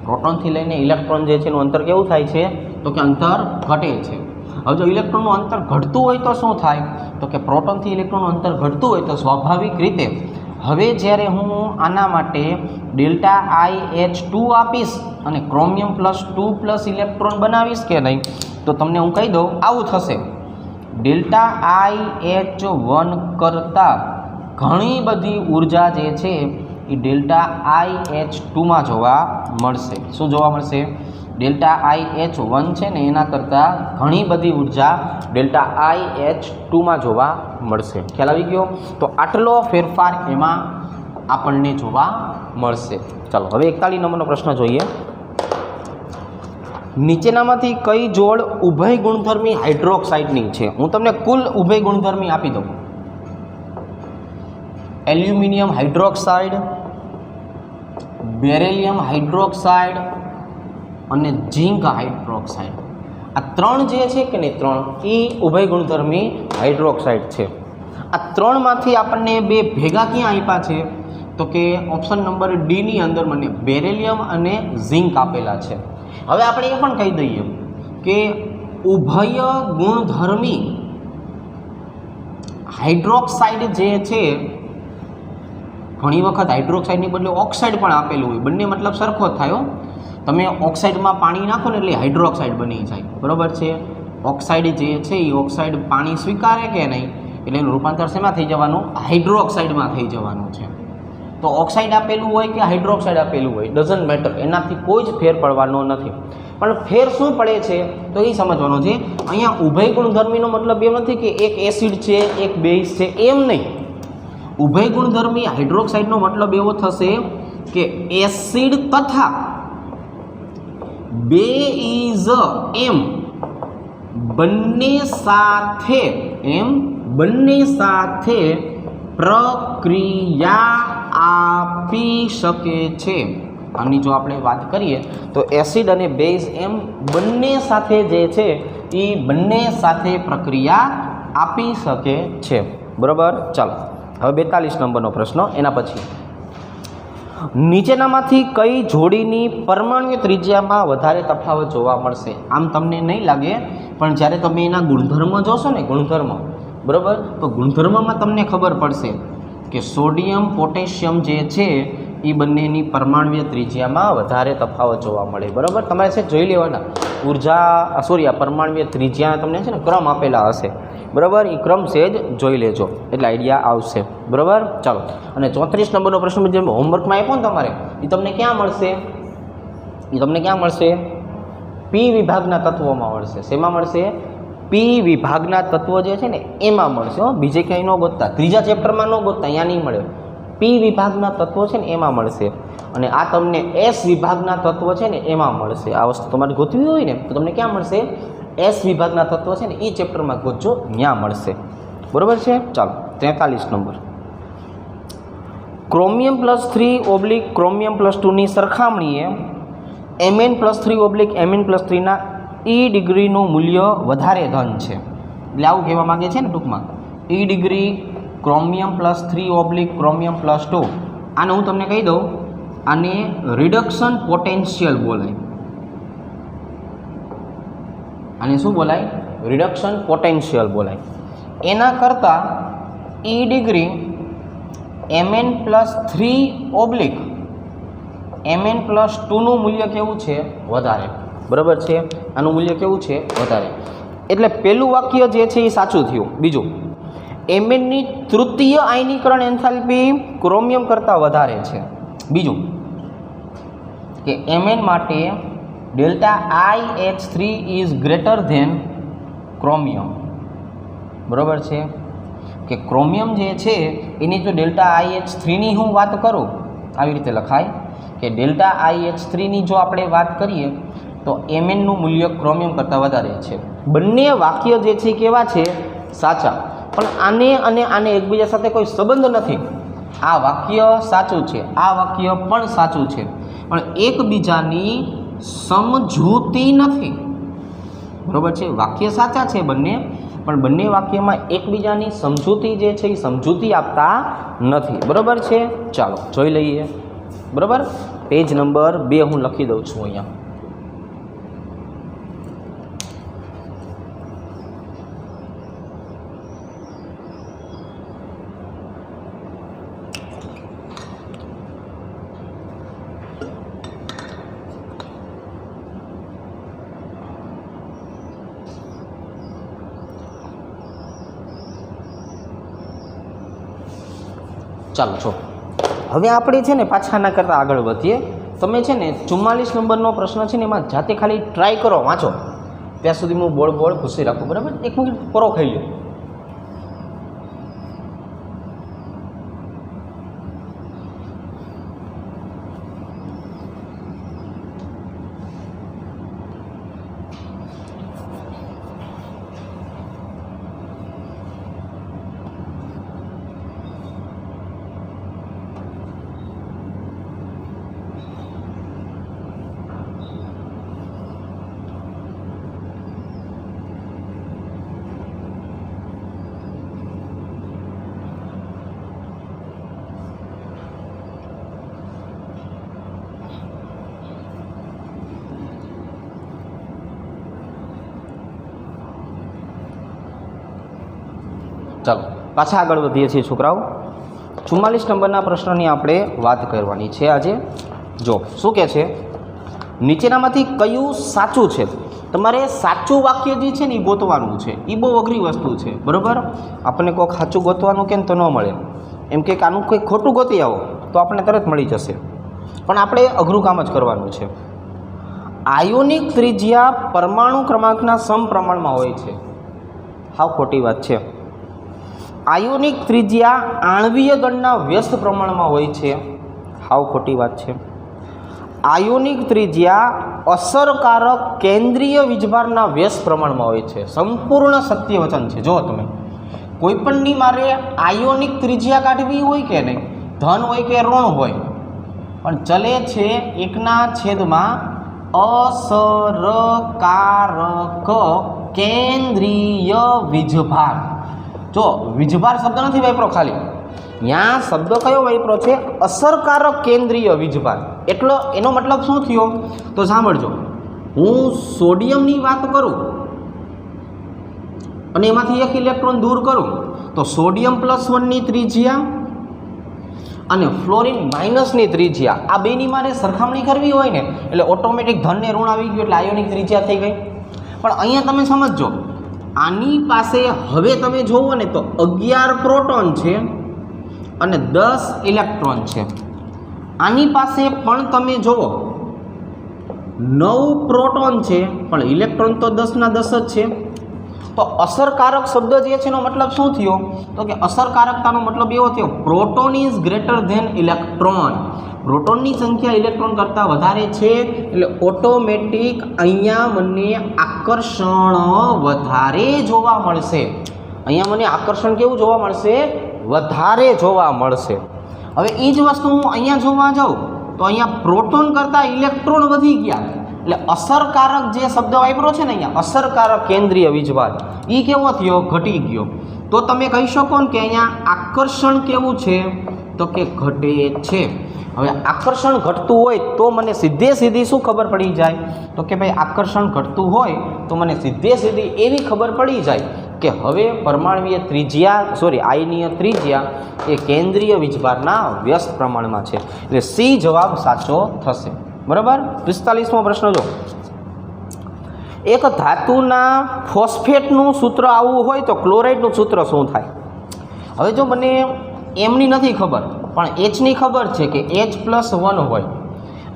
પ્રોટોનથી લઈને ઇલેક્ટ્રોન જે છે એનું અંતર કેવું થાય છે? તો કે અંતર ઘટે છે. હવે જો ઇલેક્ટ્રોનનું અંતર ઘટતું હોય તો શું થાય? તો કે પ્રોટોનથી ઇલેક્ટ્રોનનું અંતર ઘટતું હોય તો સ્વાભાવિક રીતે હવે જ્યારે હું આના માટે ΔiH2 આપીશ અને ક્રોમિયમ +2 ઇલેક્ટ્રોન બનાવીશ કે નહીં, તો તમને હું કહી દઉં આવું થશે. ΔiH1 કરતાં ઘણી બધી ઉર્જા જે છે એ ΔiH2માં જોવા મળશે. શું જોવા મળશે? ΔiH1 છે ને એના કરતાં ઘણી બધી ઉર્જા ΔiH2માં જોવા મળશે. ખ્યાલ આવી ગયો? તો આટલો ફેરફાર એમાં આપણને જોવા મળશે. ચાલો હવે 41 નંબરનો પ્રશ્ન જોઈએ. નીચેનામાંથી કઈ જોડ ઉભય ગુણધર્મી હાઇડ્રોક્સાઇડની છે? હું તમને કુલ ઉભય ગુણધર્મી આપી દઉં. એલ્યુમિનિયમ હાઇડ્રોક્સાઇડ, બેરિલિયમ હાઇડ્રોક્સાઇડ અને ઝિંક હાઇડ્રોક્સાઇડ. આ ત્રણ જે છે કે નહીં, ત્રણ એ ઉભય ગુણધર્મી હાઇડ્રોક્સાઇડ છે. આ ત્રણમાંથી આપણને બે ભેગા ક્યાં આપ્યા છે? તો કે ઓપ્શન નંબર ડી ની અંદર મને બેરિલિયમ અને ઝિંક આપેલા છે. હવે આપણે એ પણ કહી દઈએ કે ઉભય ગુણધર્મી હાઇડ્રોક્સાઇડ જે છે, ઘણી વખત હાઇડ્રોક્સાઇડની બદલે ઓક્સાઇડ પણ આપેલું હોય. બંને મતલબ સરખો જ થાય. તમે ઓક્સાઇડમાં પાણી નાખો ને એટલે હાઇડ્રોક્સાઇડ બની જાય. બરાબર છે? ઓક્સાઇડ જે છે એ ઓક્સાઇડ પાણી સ્વીકારે કે નહીં, એટલે એનું રૂપાંતર શેમાં થઈ જવાનું? હાઇડ્રોક્સાઇડમાં થઈ જવાનું છે. તો ઓક્સાઇડ આપેલું હોય કે હાઇડ્રોક્સાઇડ આપેલું હોય, ડઝન્ટ મેટર, એનાથી કોઈ જ ફેર પડવાનો નથી. પણ ફેર શું પડે છે તો એ સમજવાનો છે. અહીંયા ઉભય ગુણધર્મીનો મતલબ એમ નથી કે એક એસિડ છે એક બેઝ છે, એમ નહીં. ઉભય ગુણધર્મી હાઇડ્રોક્સાઇડનો મતલબ એવો થશે કે એસિડ તથા બેઝ એમ બંને સાથે પ્રક્રિયા આપી શકે છે. આની જો આપણે વાત કરીએ તો એસિડ અને બેઝ એમ બંને સાથે જે છે એ બંને સાથે પ્રક્રિયા આપી શકે છે. બરાબર? ચાલો હવે 42 નંબરનો પ્રશ્ન. એના પછી નીચેનામાંથી કઈ જોડીની પરમાણુ ત્રિજ્યામાં વધારે તફાવત જોવા મળશે? આમ તમને નહીં લાગે, પણ જ્યારે તમે એના ગુણધર્મ જોશો ને, ગુણધર્મ, બરાબર, તો ગુણધર્મમાં તમને ખબર પડશે કે સોડિયમ પોટેશિયમ જે છે એ બંનેની પરમાણુય ત્રિજ્યામાં વધારે તફાવત જોવા મળે. બરાબર? તમારે છે જોઈ લેવાના આ પરમાણુય ત્રિજ્યા તમને છે ને ક્રમ આપેલા હશે. બરાબર? એ ક્રમ છે જ જોઈ લેજો એટલે આઈડિયા આવશે. બરાબર? ચાલો. અને 34 નંબરનો પ્રશ્ન જે હોમવર્કમાં આપ્યો ને તમારે, એ તમને ક્યાં મળશે? પી વિભાગના તત્વોમાં મળશે. શેમાં મળશે? પી વિભાગના તત્વો જે છે ને એમાં મળશે. બીજે ક્યાંય ન ગોતતા, ત્રીજા ચેપ્ટરમાં ન ગોતતા, અહીંયા નહીં મળે. પી વિભાગના તત્વો છે ને એમાં મળશે. અને આ તમને એસ વિભાગના તત્વો છે ને એમાં મળશે. આ વસ્તુ તમારે ગોતવી હોય ને તો તમને ક્યાં મળશે? એસ વિભાગના તત્વો છે ને એ ચેપ્ટરમાં ગોતજો, ત્યાં મળશે. બરાબર છે? ચાલો 43 નંબર. ક્રોમિયમ +3 / ક્રોમિયમ +2ની સરખામણીએ Mn+3 / Mn+3ના ડિગ્રીનું મૂલ્ય વધારે ધન છે. એટલે આવું કહેવા માગે છે ને ટૂંકમાં. ડિગ્રી ક્રોમિયમ +3 / ક્રોમિયમ +2, આને હું તમને કહી દઉં, આને રિડક્શન પોટેન્શિયલ બોલાય. આને શું બોલાય? રિડક્શન પોટેન્શિયલ બોલાય. એના કરતાં ડિગ્રી Mn+3 / Mn+2નું મૂલ્ય કેવું છે? વધારે. બરાબર છે? આનું મૂલ્ય કેવું છે? વધારે. એટલે પહેલું વાક્ય જે છે એ સાચું થયું. બીજું, Mnની તૃતીય આયનીકરણ એન્થાલ્પી ક્રોમિયમ કરતાં વધારે છે. બીજું કે Mn માટે ΔiH3 is greater than chromium. બરાબર છે? કે ક્રોમિયમ જે છે એની જો ΔiH3ની હું વાત કરું, આવી રીતે લખાય કે ΔiH3ની જો આપણે વાત કરીએ તો Mnનું મૂલ્ય ક્રોમિયમ કરતાં વધારે છે. બંને વાક્ય જે છે કેવા છે? સાચા. પણ આને એકબીજા સાથે કોઈ સંબંધ નથી. આ વાક્ય સાચું છે, આ વાક્ય પણ સાચું છે, પણ એકબીજાની સમજૂતી નથી. બરાબર છે? વાક્ય સાચા છે બંને, પણ બંને વાક્યમાં એકબીજાની સમજૂતી જે છે એ સમજૂતી આપતા નથી. બરાબર છે? ચાલો જોઈ લઈએ. બરાબર? પેજ નંબર 2 હું લખી દઉં છું અહીંયા. ચાલો છો, હવે આપણે છે ને પાછા ના કરતાં આગળ વધીએ. તમે છે ને 44 નંબરનો પ્રશ્ન છે ને એમાં જાતે ખાલી ટ્રાય કરો, વાંચો. ત્યાં સુધી હું બોળ ઘૂસી રાખું, બરાબર? 1 મિનિટ પરો ખાઈ લો. ચાલો પાછા આગળ વધીએ છીએ છોકરાઓ. 44 નંબરના પ્રશ્નની આપણે વાત કરવાની છે આજે. જો શું કહે છે, નીચેનામાંથી કયું સાચું છે? તમારે સાચું વાક્ય જે છે ને એ ગોતવાનું છે. એ બહુ અઘરી વસ્તુ છે, બરાબર? આપણને કોઈક સાચું ગોતવાનું કેમ તો ન મળે, એમ કે આનું કંઈક ખોટું ગોતી આવો તો આપણને તરત મળી જશે, પણ આપણે અઘરું કામ જ કરવાનું છે. આયોનિક ત્રિજ્યા પરમાણુ ક્રમાંકના સમપ્રમાણમાં હોય છે. હાવ ખોટી વાત છે. આયોનિક ત્રિજ્યા આણ્વીય દળના વ્યસ્ત પ્રમાણમાં હોય છે. હાવ ખોટી વાત છે. આયોનિક ત્રિજ્યા અસરકારક કેન્દ્રીય વીજભારના વ્યસ્ત પ્રમાણમાં હોય છે. સંપૂર્ણ સત્ય વચન છે. જો તમે કોઈપણની મારે આયોનિક ત્રિજ્યા કાઢવી હોય કે નહીં, ધન હોય કે ઋણ હોય, પણ ચલે છે 1/, અસરકારક કેન્દ્રીય વીજભાર. જો વીજભાર શબ્દ નથી વાપરો, ખાલી ત્યાં શબ્દ કયો વાપરો છે? અસરકારક કેન્દ્રીય વીજભાર. એટલો એનો મતલબ શું થયો તો સાંભળજો. હું સોડિયમની વાત કરું અને એમાંથી 1 ઇલેક્ટ્રોન દૂર કરું તો સોડિયમ +1ની ત્રિજ્યા અને ફ્લોરિન -ની ત્રિજ્યા, આ બેની મારે સરખામણી કરવી હોય ને એટલે ઓટોમેટિક ધનને ઋણ આવી ગયું, એટલે આયોનિક ત્રિજ્યા થઈ ગઈ. પણ અહીંયા તમે સમજો, આની પાસે હવે તમે જોવો ને તો 11 પ્રોટોન છે અને 10 ઇલેક્ટ્રોન છે. આની પાસે પણ તમે જુઓ 9 પ્રોટોન છે પણ ઇલેક્ટ્રોન તો 10ના 10 જ છે. તો અસરકારક શબ્દ જે છે એનો મતલબ શું થયો તો કે અસરકારકતાનો મતલબ એવો થયો proton is greater than electron. પ્રોટોનની સંખ્યા ઇલેક્ટ્રોન કરતાં વધારે છે એટલે ઓટોમેટિક અહીંયા મને આકર્ષણ વધારે જોવા મળશે. અહીંયા મને આકર્ષણ કેવું જોવા મળશે? વધારે જોવા મળશે. હવે એ જ વસ્તુ હું અહીંયા જોવા જાઉં તો અહીંયા પ્રોટોન કરતાં ઇલેક્ટ્રોન વધી ગયા, એટલે અસરકારક જે શબ્દ વાપરો છે ને અહીંયા અસરકારક કેન્દ્રીય વીજભાર, એ કેવો થયો? ઘટી ગયો. તો તમે કહી શકો ને કે અહીંયા આકર્ષણ કેવું છે તો કે ઘટે છે. હવે આકર્ષણ ઘટતું હોય તો મને સીધી શું ખબર પડી જાય તો કે ભાઈ આકર્ષણ ઘટતું હોય તો મને સીધી એવી ખબર પડી જાય કે હવે પરમાણ્વીય ત્રિજ્યા આયનીય ત્રિજ્યા એ કેન્દ્રીય વીજભારના વ્યસ્ત પ્રમાણમાં છે. એટલે સી જવાબ સાચો થશે. બરાબર. 45મો પ્રશ્ન જો, એક ધાતુના ફોસ્ફેટનું સૂત્ર આવવું હોય તો ક્લોરાઇડનું સૂત્ર શું થાય? હવે જો મને એમની નથી ખબર પણ એચની ખબર છે કે H+1 હોય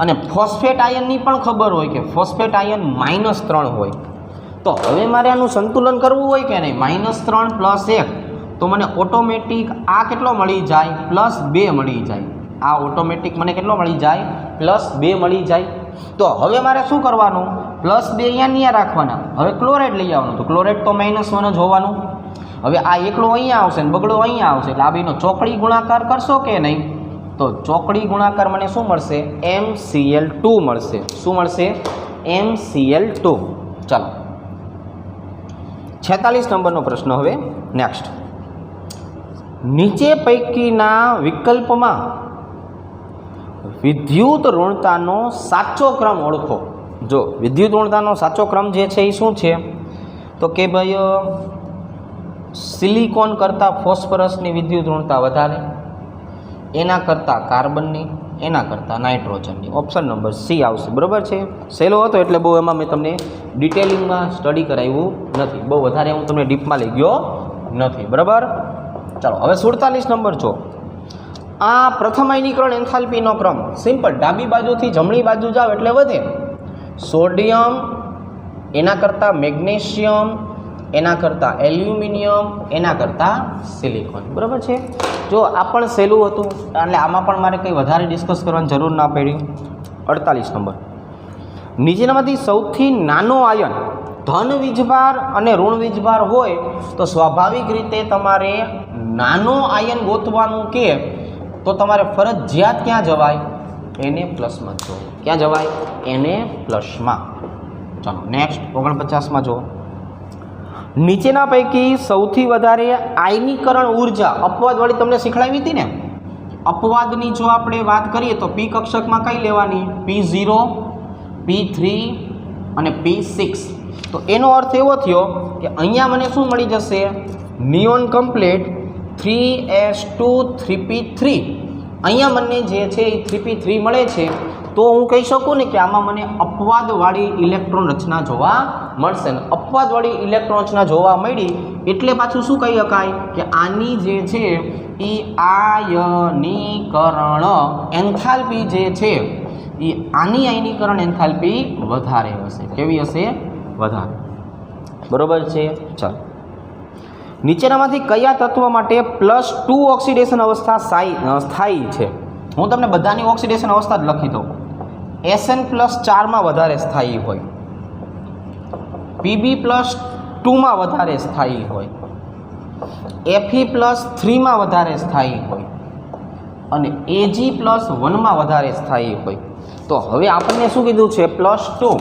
અને ફોસ્ફેટ આયનની પણ ખબર હોય કે ફોસ્ફેટ આયન -3 હોય. તો હવે મારે આનું સંતુલન કરવું હોય કે નહીં, -3 + 1 તો મને ઓટોમેટિક આ કેટલો મળી જાય? +2 મળી જાય. આ ઓટોમેટિક મને કેટલો મળી જાય? +2 મળી જાય. તો હવે મારે શું કરવાનું? +2 અહીંયા રાખવાના. હવે ક્લોરાઇડ લઈ આવવાનું, તો ક્લોરાઇડ તો -1 જ હોવાનું. હવે આ એકલો અહીંયા આવશે ને બગડો અહીંયા આવશે, એટલે આ બેનો ચોકડી ગુણાકાર કરશો કે નહીં? તો ચોકડી ગુણાકાર મને શું મળશે? MCl2 મળશે. શું મળશે? MCl2. ચાલો 46 નંબરનો પ્રશ્ન હવે નેક્સ્ટ. નીચે પૈકીના વિકલ્પમાં વિદ્યુત ઋણતાનો સાચો ક્રમ ઓળખો. જો વિદ્યુત ઋણતાનો સાચો ક્રમ જે છે એ શું છે તો કે ભાઈ સિલિકોન કરતાં ફોસ્ફરસની વિદ્યુત ઋણતા વધારે, એના કરતાં કાર્બનની, એના કરતાં નાઇટ્રોજનની. ઓપ્શન નંબર સી આવશે. બરાબર છે. સહેલો હતો એટલે બહુ એમાં મેં તમને ડિટેલિંગમાં સ્ટડી કરાવ્યું નથી, બહુ વધારે હું તમને ડીપમાં લઈ ગયો નથી. બરાબર. ચાલો હવે 47 નંબર જો, આ પ્રથમ આયનીકરણ એન્થાલ્પીનો ક્રમ સિમ્પલ, ડાબી બાજુથી જમણી બાજુ જાઓ એટલે વધે. સોડિયમ, એના કરતાં મેગ્નેશિયમ, એના કરતાં એલ્યુમિનિયમ, એના કરતાં સિલિકોન. બરાબર છે. જો આ પણ સહેલું હતું એટલે આમાં પણ મારે કંઈ વધારે ડિસ્કસ કરવાની જરૂર ના પડી. 48 નંબર, નીચેનામાંથી સૌથી નાનો આયન ધન વીજભાર અને ઋણ વીજભાર હોય તો સ્વાભાવિક રીતે તમારે નાનો આયન ગોતવાનું કે તો તમારે ફરજિયાત ક્યાં જવાય? Na+માં જવું. ક્યાં જવાય? Na+માં. ચાલો નેક્સ્ટ 49માં જુઓ. નીચેના પૈકી સૌથી વધારે આયનીકરણ ઉર્જા અપવાદવાળી તમને શીખવાડી હતી ને. અપવાદની જો આપણે વાત કરીએ તો પી કક્ષકમાં કઈ લેવાની? P0, P3 અને P6. તો એનો અર્થ એવો થયો કે અહીંયા મને શું મળી જશે? Neon complete 3s2 3p3. અહીંયા મને જે છે એ 3p3 મળે છે. તો હું કહી શકું ને કે આમાં મને અપવાદવાળી ઇલેક્ટ્રોન રચના જોવા મળશે. ને અપવાદવાળી ઇલેક્ટ્રોન રચના જોવા મળી એટલે પાછું શું કહી શકાય કે આની જે છે એ આયનીકરણ એન્થાલ્પી જે છે એ આની આયનીકરણ એન્થાલ્પી વધારે હશે. કેવી હશે? વધારે. બરોબર છે. ચાલો, નીચેનામાંથી કયા તત્વ માટે +2 ઓક્સિડેશન અવસ્થા સ્થાયી છે? હું તમને બધાની ઓક્સિડેશન અવસ્થા જ લખી દઉં. Sn+4માં વધારે સ્થાયી હોય, Pb+2માં વધારે સ્થાયી હોય, Fe+3માં વધારે સ્થાયી હોય અને Ag+1માં વધારે સ્થાયી હોય. તો હવે આપણને શું કીધું છે? +2.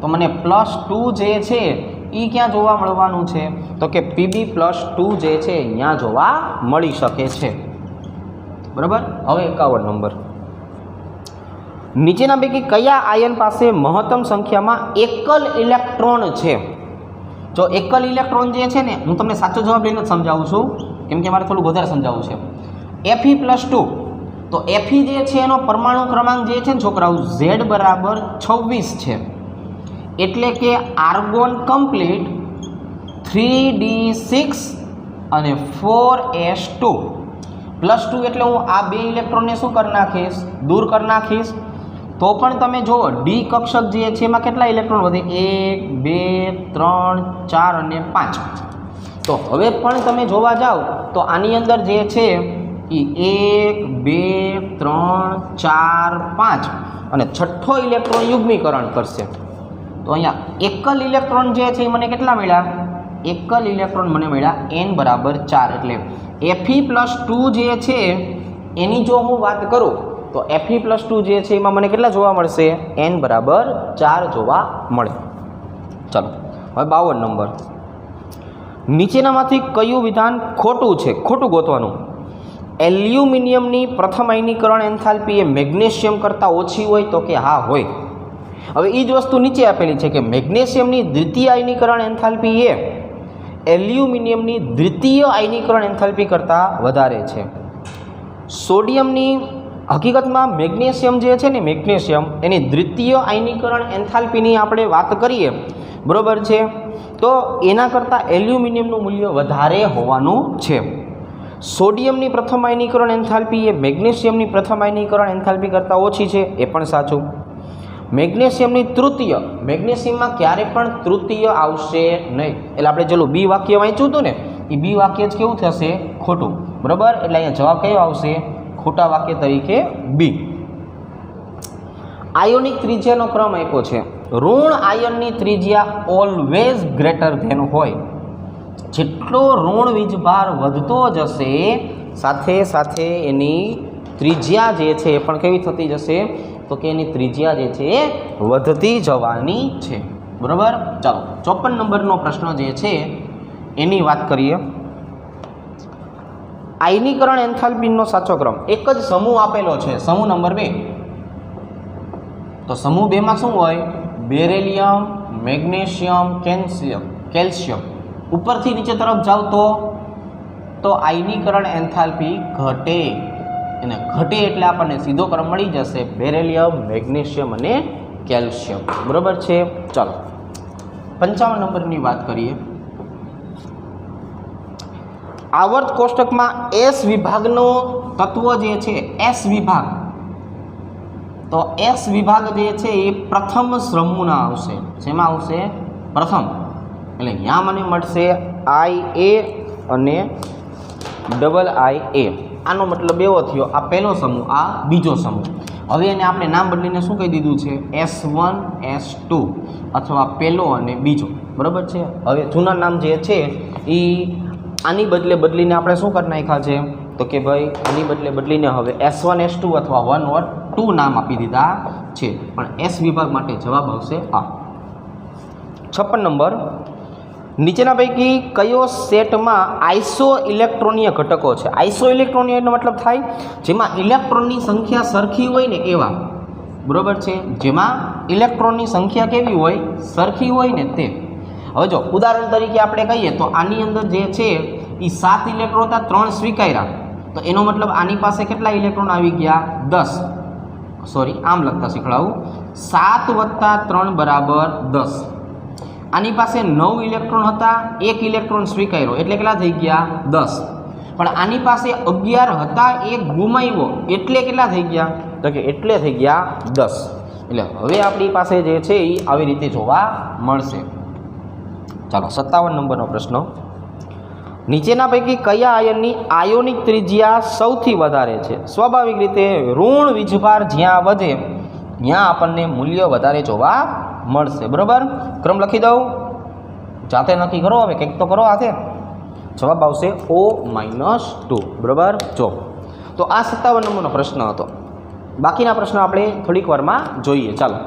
તો મને +2 જે છે એ ક્યાં જોવા મળવાનું છે? તો કે Pb+2 જે છે અહીંયા જોવા મળી શકે છે. બરાબર. હવે 51 નંબર, નીચેના પૈકી કયા આયન પાસે મહત્તમ સંખ્યામાં એકલ ઇલેક્ટ્રોન છે? જો એકલ ઇલેક્ટ્રોન જે છે ને, હું તમને સાચો જવાબ લઈને જ સમજાવું છું કેમ કે મારે થોડું વધારે સમજાવવું છે. Fe+2. તો Fe જે છે એનો પરમાણુ ક્રમાંક જે છે ને છોકરાઓ Z=26 છે. એટલે કે આર્ગોન કમ્પ્લીટ 3d6 અને 4s2 +2 એટલે હું આ બે ઇલેક્ટ્રોનને શું કરી નાખીશ? દૂર કરી નાખીશ. તો પણ તમે જુઓ ડી કક્ષક જે છે એમાં કેટલા ઇલેક્ટ્રોન વધે? 1 2 3 4 અને 5. તો હવે પણ તમે જોવા જાઓ તો આની અંદર જે છે એ 1 2 3 4 5 અને છઠ્ઠો ઇલેક્ટ્રોન યુગ્મીકરણ કરશે. તો અહીંયા એકલ ઇલેક્ટ્રોન જે છે એ મને કેટલા મળ્યા? એકલ ઇલેક્ટ્રોન મને મળ્યા n=4. એટલે Fe+2 જે છે એની જો હું વાત કરું તો Fe+2 જે છે એમાં મને કેટલા જોવા મળશે? n=4 જોવા મળે. ચાલો, હવે 52 નંબર, નીચેનામાંથી કયું વિધાન ખોટું છે? ખોટું ગોતવાનું. એલ્યુમિનિયમની પ્રથમ આયનીકરણ એન્થાલ્પી એ મેગ્નેશિયમ કરતાં ઓછી હોય? તો કે હા હોય. હવે એ જ વસ્તુ નીચે આપેલી છે કે મેગ્નેશિયમની દ્વિતીય આયનીકરણ એન્થાલ્પી એ એલ્યુમિનિયમની દ્વિતીય આયનીકરણ એન્થાલ્પી કરતાં વધારે છે. સોડિયમની હકીકતમાં મેગ્નેશિયમ જે છે ને, મેગ્નેશિયમ એની દ્વિતીય આયનીકરણ એન્થાલ્પીની આપણે વાત કરીએ, બરાબર છે, તો એના કરતાં એલ્યુમિનિયમનું મૂલ્ય વધારે હોવાનું છે. સોડિયમની પ્રથમ આયનીકરણ એન્થાલ્પી એ મેગ્નેશિયમની પ્રથમ આયનીકરણ એન્થાલ્પી કરતાં ઓછી છે, એ પણ સાચું. મેગ્નેશિયમની તૃતીય, મેગ્નેશિયમમાં ક્યારે પણ તૃતીય આવશે નહીં. એટલે આપણે ચલો બી વાક્ય વાંચ્યું હતું ને, એ બી વાક્ય જ કેવું થશે? ખોટું. બરાબર. એટલે અહીંયા જવાબ કયો આવશે? ખોટા વાક્ય તરીકે બી. આયોનિક ત્રિજ્યાનો ક્રમ આપ્યો છે. ઋણ આયનની ત્રિજ્યા ઓલવેઝ ગ્રેટર ધેન હોય. જેટલો ઋણ વીજભાર વધતો જશે સાથે સાથે એની ત્રિજ્યા જે છે એ પણ કેવી થતી જશે? તો કે એની ત્રિજ્યા જે છે એ વધતી જવાની છે. બરાબર. ચાલો 54 નંબરનો પ્રશ્ન જે છે એની વાત કરીએ. આયનીકરણ એન્થાલ્પીનો સાચો ક્રમ. એક જ સમૂહ આપેલો છે, સમૂહ નંબર 2. તો સમૂહ 2માં શું હોય? Beryllium, magnesium, calcium. ઉપરથી નીચે તરફ જાવ તો આયનીકરણ એન્થાલ્પી ઘટે. અને ઘટે એટલે આપણને સીધો ક્રમ મળી જશે બેરિલિયમ, મેગ્નેશિયમ અને કેલ્શિયમ. બરાબર છે. ચાલો 55 નંબરની વાત કરીએ. આવર્ત કોષ્ટકમાં S વિભાગનો તત્વ જે છે એસ વિભાગ, તો એસ વિભાગ જે છે એ પ્રથમ સમૂહના આવશે. શેમાં આવશે? પ્રથમ. એટલે અહીંયા મને મળશે IA અને II. આનો મતલબ એવો થયો આ પહેલો સમૂહ, આ બીજો સમૂહ. હવે એને આપણે નામ બદલીને શું કહી દીધું છે? S1 S2 અથવા પહેલો અને બીજો. બરાબર છે. હવે જૂના નામ જે છે એ આની બદલીને આપણે શું કરી નાખ્યા છે? તો કે ભાઈ આની બદલીને હવે S1 S2 અથવા 1 or 2 નામ આપી દીધા છે. પણ એસ વિભાગ માટે જવાબ આવશે આ. 56 નંબર, નીચેના પૈકી કયો સેટમાં આઇસો ઇલેક્ટ્રોનીય ઘટકો છે? આઇસો ઇલેક્ટ્રોનીય એનો મતલબ થાય જેમાં ઇલેક્ટ્રોનની સંખ્યા સરખી હોય ને એવા. બરાબર છે. જેમાં ઇલેક્ટ્રોનની સંખ્યા કેવી હોય? સરખી હોય ને તે. હવે જો ઉદાહરણ તરીકે આપણે કહીએ તો આની અંદર જે છે એ 7 ઇલેક્ટ્રોન હતા, 3 સ્વીકાર્યા. તો એનો મતલબ આની પાસે કેટલા ઇલેક્ટ્રોન આવી ગયા? 10. સોરી, આમ લખતા શીખડાવું. 7 + 3 બરાબર 10. આની પાસે 9 ઇલેક્ટ્રોન હતા, 1 ઇલેક્ટ્રોન સ્વીકાર્યો, એટલે કેટલા થઈ ગયા? 10. પણ આની પાસે 11 હતા, 1 ગુમાવ્યો, એટલે કેટલા થઈ ગયા? તો કે એટલે થઈ ગયા 10. એટલે હવે આપણી પાસે જે છે એ આવી રીતે જોવા મળશે. ચાલો 57 નંબરનો પ્રશ્ન, નીચેના પૈકી કયા આયનની આયોનિક ત્રિજ્યા સૌથી વધારે છે? સ્વાભાવિક રીતે ઋણ વીજભાર જ્યાં વધે ત્યાં આપણને મૂલ્ય વધારે જોવા મળશે. બરાબર, ક્રમ લખી દઉં, જાતે નક્કી કરો. હવે કંઈક તો કરો હાથે. જવાબ આવશે O-2. બરાબર. જો તો આ 57 નંબરનો પ્રશ્ન હતો. બાકીના પ્રશ્નો આપણે થોડીક વારમાં જોઈએ. ચાલો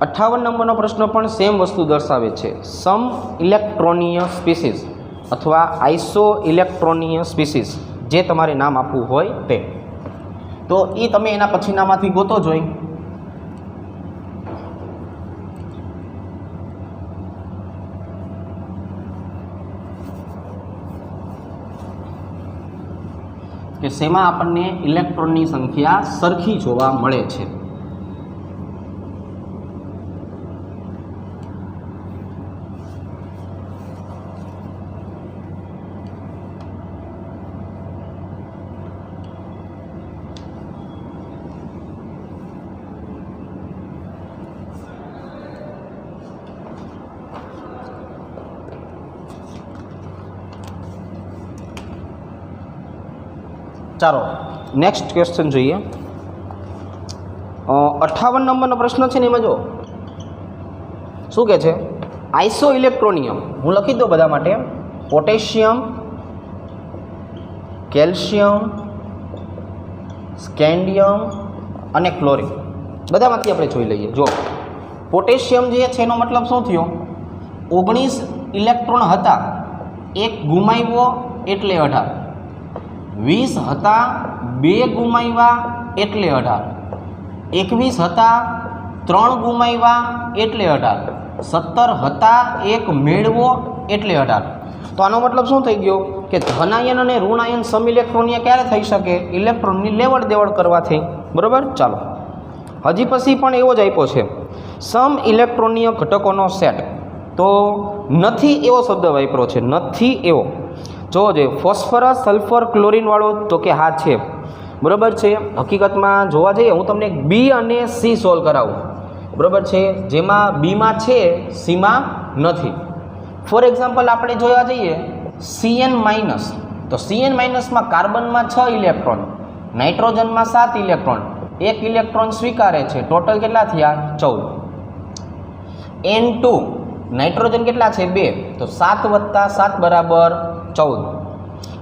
58 નંબરનો પ્રશ્ન પણ સેમ વસ્તુ દર્શાવે છે. સમ ઇલેક્ટ્રોનીય સ્પીસીસ અથવા આઇસો ઇલેક્ટ્રોનીય સ્પીસીસ જે તમારે નામ આપવું હોય તે. તો એ તમે એના પછીનામાંથી ગોતો જોઈ. કે શેમાં આપણને ઇલેક્ટ્રોનની સંખ્યા સરખી જોવા મળે છે. ચાલો નેક્સ્ટ ક્વેશ્ચન જોઈએ. 58 નંબરનો પ્રશ્ન છે ને એમાં જો શું કહે છે? આઇસો ઇલેક્ટ્રોનિયમ, હું લખી દઉં બધા માટે, પોટેશિયમ, કેલ્શિયમ, સ્કેન્ડિયમ અને ક્લોરિન, બધામાંથી આપણે જોઈ લઈએ. જો પોટેશિયમ જે છે એનો મતલબ શું થયો? 19 ઇલેક્ટ્રોન હતા, 1 ગુમાવ્યો એટલે 18. 20 હતા, 2 ગુમાવ્યા એટલે 18. 21 હતા, 3 ગુમાવ્યા એટલે 18. 17 હતા, 1 મેળવો એટલે 18. તો આનો મતલબ શું થઈ ગયો કે ધનાયન અને ઋણાયન સમિલેક્ટ્રોનીય ક્યારે થઈ શકે? ઇલેક્ટ્રોનની લેવડ દેવડ કરવાથી. બરાબર. ચાલો હજી પછી પણ એવો જ આપ્યો છે, સમ ઇલેક્ટ્રોનીય ઘટકોનો સેટ. તો નથી એવો શબ્દ વાપરો છે, નથી એવો. જોવો જોઈએ, ફોસ્ફરસ, સલ્ફર, ક્લોરિન વાળો, તો કે હા છે. બરાબર છે. હકીકતમાં જોવા જઈએ હું તમને બી અને સી સોલ્વ કરાવું. બરાબર છે. જેમાં બીમાં છે, સીમાં નથી. ફોર એક્ઝામ્પલ આપણે જોવા જઈએ CN-, તો CN- કાર્બનમાં 6 ઇલેક્ટ્રોન, નાઇટ્રોજનમાં 7 ઇલેક્ટ્રોન, 1 ઇલેક્ટ્રોન સ્વીકારે છે. ટોટલ કેટલા થયા? 14. N2, નાઇટ્રોજન કેટલા છે? 2. તો 7 + 7 બરાબર 14.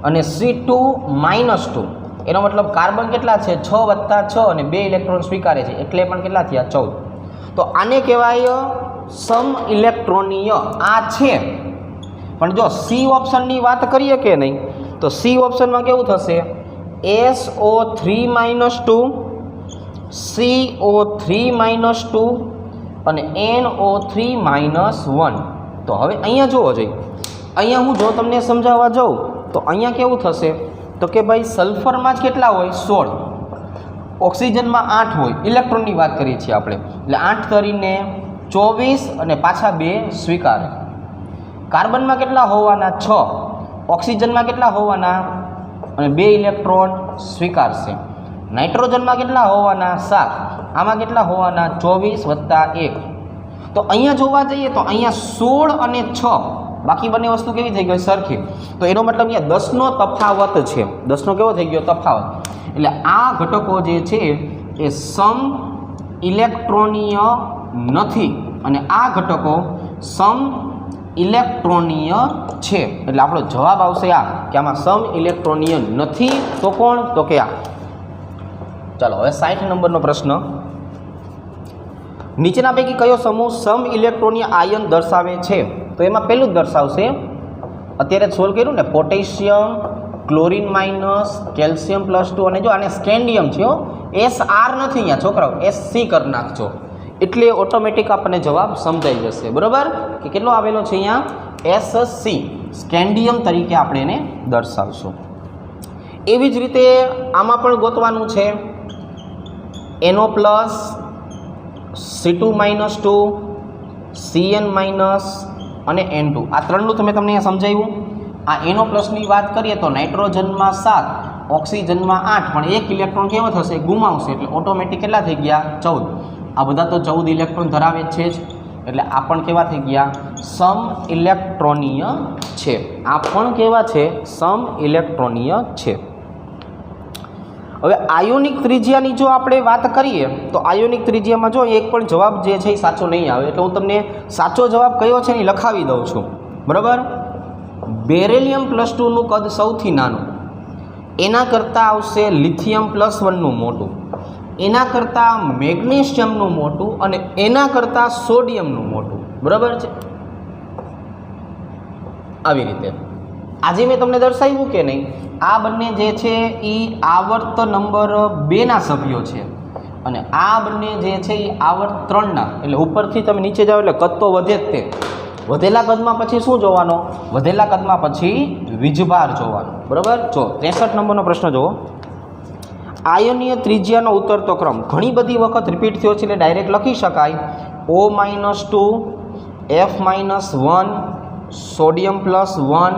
અને C2-2, એનો મતલબ કાર્બન કેટલા છે? 6 + 6 અને 2 ઇલેક્ટ્રોન સ્વીકારે છે, એટલે પણ કેટલા થયા? 14. તો આને કહેવાય સમ ઇલેક્ટ્રોનીય. આ છે. પણ જો સી ઓપ્શનની વાત કરીએ કે નહીં, તો સી ઓપ્શનમાં કેવું થશે? SO3-2, CO3-2 અને NO3-1. તો હવે અહીંયા જોવો જોઈએ, અહીંયા હું જો તમને સમજાવવા જાઉં તો અહીંયા કેવું થશે? તો કે ભાઈ સલ્ફરમાં જ કેટલા હોય? 16. ઓક્સિજનમાં 8 હોય. ઇલેક્ટ્રોનની વાત કરીએ છીએ આપણે, એટલે 8 કરીને 24 અને પાછા 2 સ્વીકારે. કાર્બનમાં કેટલા હોવાના 6, ઓક્સિજનમાં કેટલા હોવાના અને 2 ઇલેક્ટ્રોન સ્વીકારશે. નાઇટ્રોજનમાં કેટલા હોવાના 7, આમાં કેટલા હોવાના 24 + 1. તો અહીંયા જોવા જઈએ તો અહીંયા 16 અને 6, બાકી બંને વસ્તુ કેવી થઈ ગઈ સરખી. તો એનો મતલબ અહીંયા 10નો તફાવત છે. 10નો કેવો થઈ ગયો તફાવત. એટલે આ ઘટકો જે છે એ સમ ઇલેક્ટ્રોનીય નથી અને આ ઘટકો સમ ઇલેક્ટ્રોનીય છે. એટલે આપણો જવાબ આવશે આ કે આમાં સમ ઇલેક્ટ્રોનીય નથી. તો કોણ? તો કે આ. ચાલો હવે 60 નંબરનો પ્રશ્ન. નીચેના પૈકી કયો સમૂહ સમ ઇલેક્ટ્રોનીય આયન દર્શાવે છે? તો એમાં પહેલું જ દર્શાવશે, અત્યારે સોલ્વ કર્યું ને, પોટેશિયમ, ક્લોરીન માઇનસ, કેલ્શિયમ +2 અને જો આને સ્કેન્ડિયમ છે. SR નથી અહીંયા છોકરાઓ, SC કરી નાખજો એટલે ઓટોમેટિક આપણને જવાબ સમજાઈ જશે. બરાબર કે કેટલો આવેલો છે અહીંયા SC, સ્કેન્ડિયમ તરીકે આપણે એને દર્શાવશું. એવી જ રીતે આમાં પણ ગોતવાનું છે. NO+, C2 - 2, Cn- અને N2. આ ત્રણનું તમને અહીંયા સમજાવ્યું. આ NO+ની વાત કરીએ તો નાઇટ્રોજનમાં 7, ઓક્સિજનમાં 8, પણ 1 ઇલેક્ટ્રોન કેવો થશે? ગુમાવશે. એટલે ઓટોમેટિક કેટલા થઈ ગયા? 14. આ બધા તો 14 ઇલેક્ટ્રોન ધરાવે છે જ. એટલે આ પણ કેવા થઈ ગયા? સમ ઇલેક્ટ્રોનીય છે. આ પણ કેવા છે? સમ ઇલેક્ટ્રોનીય છે. હવે આયોનિક ત્રિજ્યાની જો આપણે વાત કરીએ તો આયોનિક ત્રિજ્યામાં જો એક પણ જવાબ જે છે એ સાચો નહીં આવે. એટલે હું તમને સાચો જવાબ કયો છે એ લખાવી દઉં છું. બરાબર. બેરિલિયમ +2નું કદ સૌથી નાનું, એના કરતાં આવશે લિથિયમ +1નું મોટું, એના કરતાં મેગ્નેશિયમનું મોટું અને એના કરતાં સોડિયમનું મોટું. બરાબર છે. આવી રીતે આજે મેં તમને દર્શાવ્યું કે નહીં, આ બંને જે છે એ આવર્ત નંબર 2ના સભ્યો છે અને આ બંને જે છે એ આવર્ત 3ના. એટલે ઉપરથી તમે નીચે જાઓ એટલે કદ તો વધે જ. તે વધેલા કદમાં પછી શું જોવાનો? વધેલા કદમાં પછી વીજભાર જોવાનો. બરાબર. જો 63 નંબરનો પ્રશ્ન જુઓ. આયનીય ત્રિજ્યાનો ઉતરતો ક્રમ ઘણી બધી વખત રિપીટ થયો છે એટલે ડાયરેક્ટ લખી શકાય. O-2, F-1, સોડિયમ +1,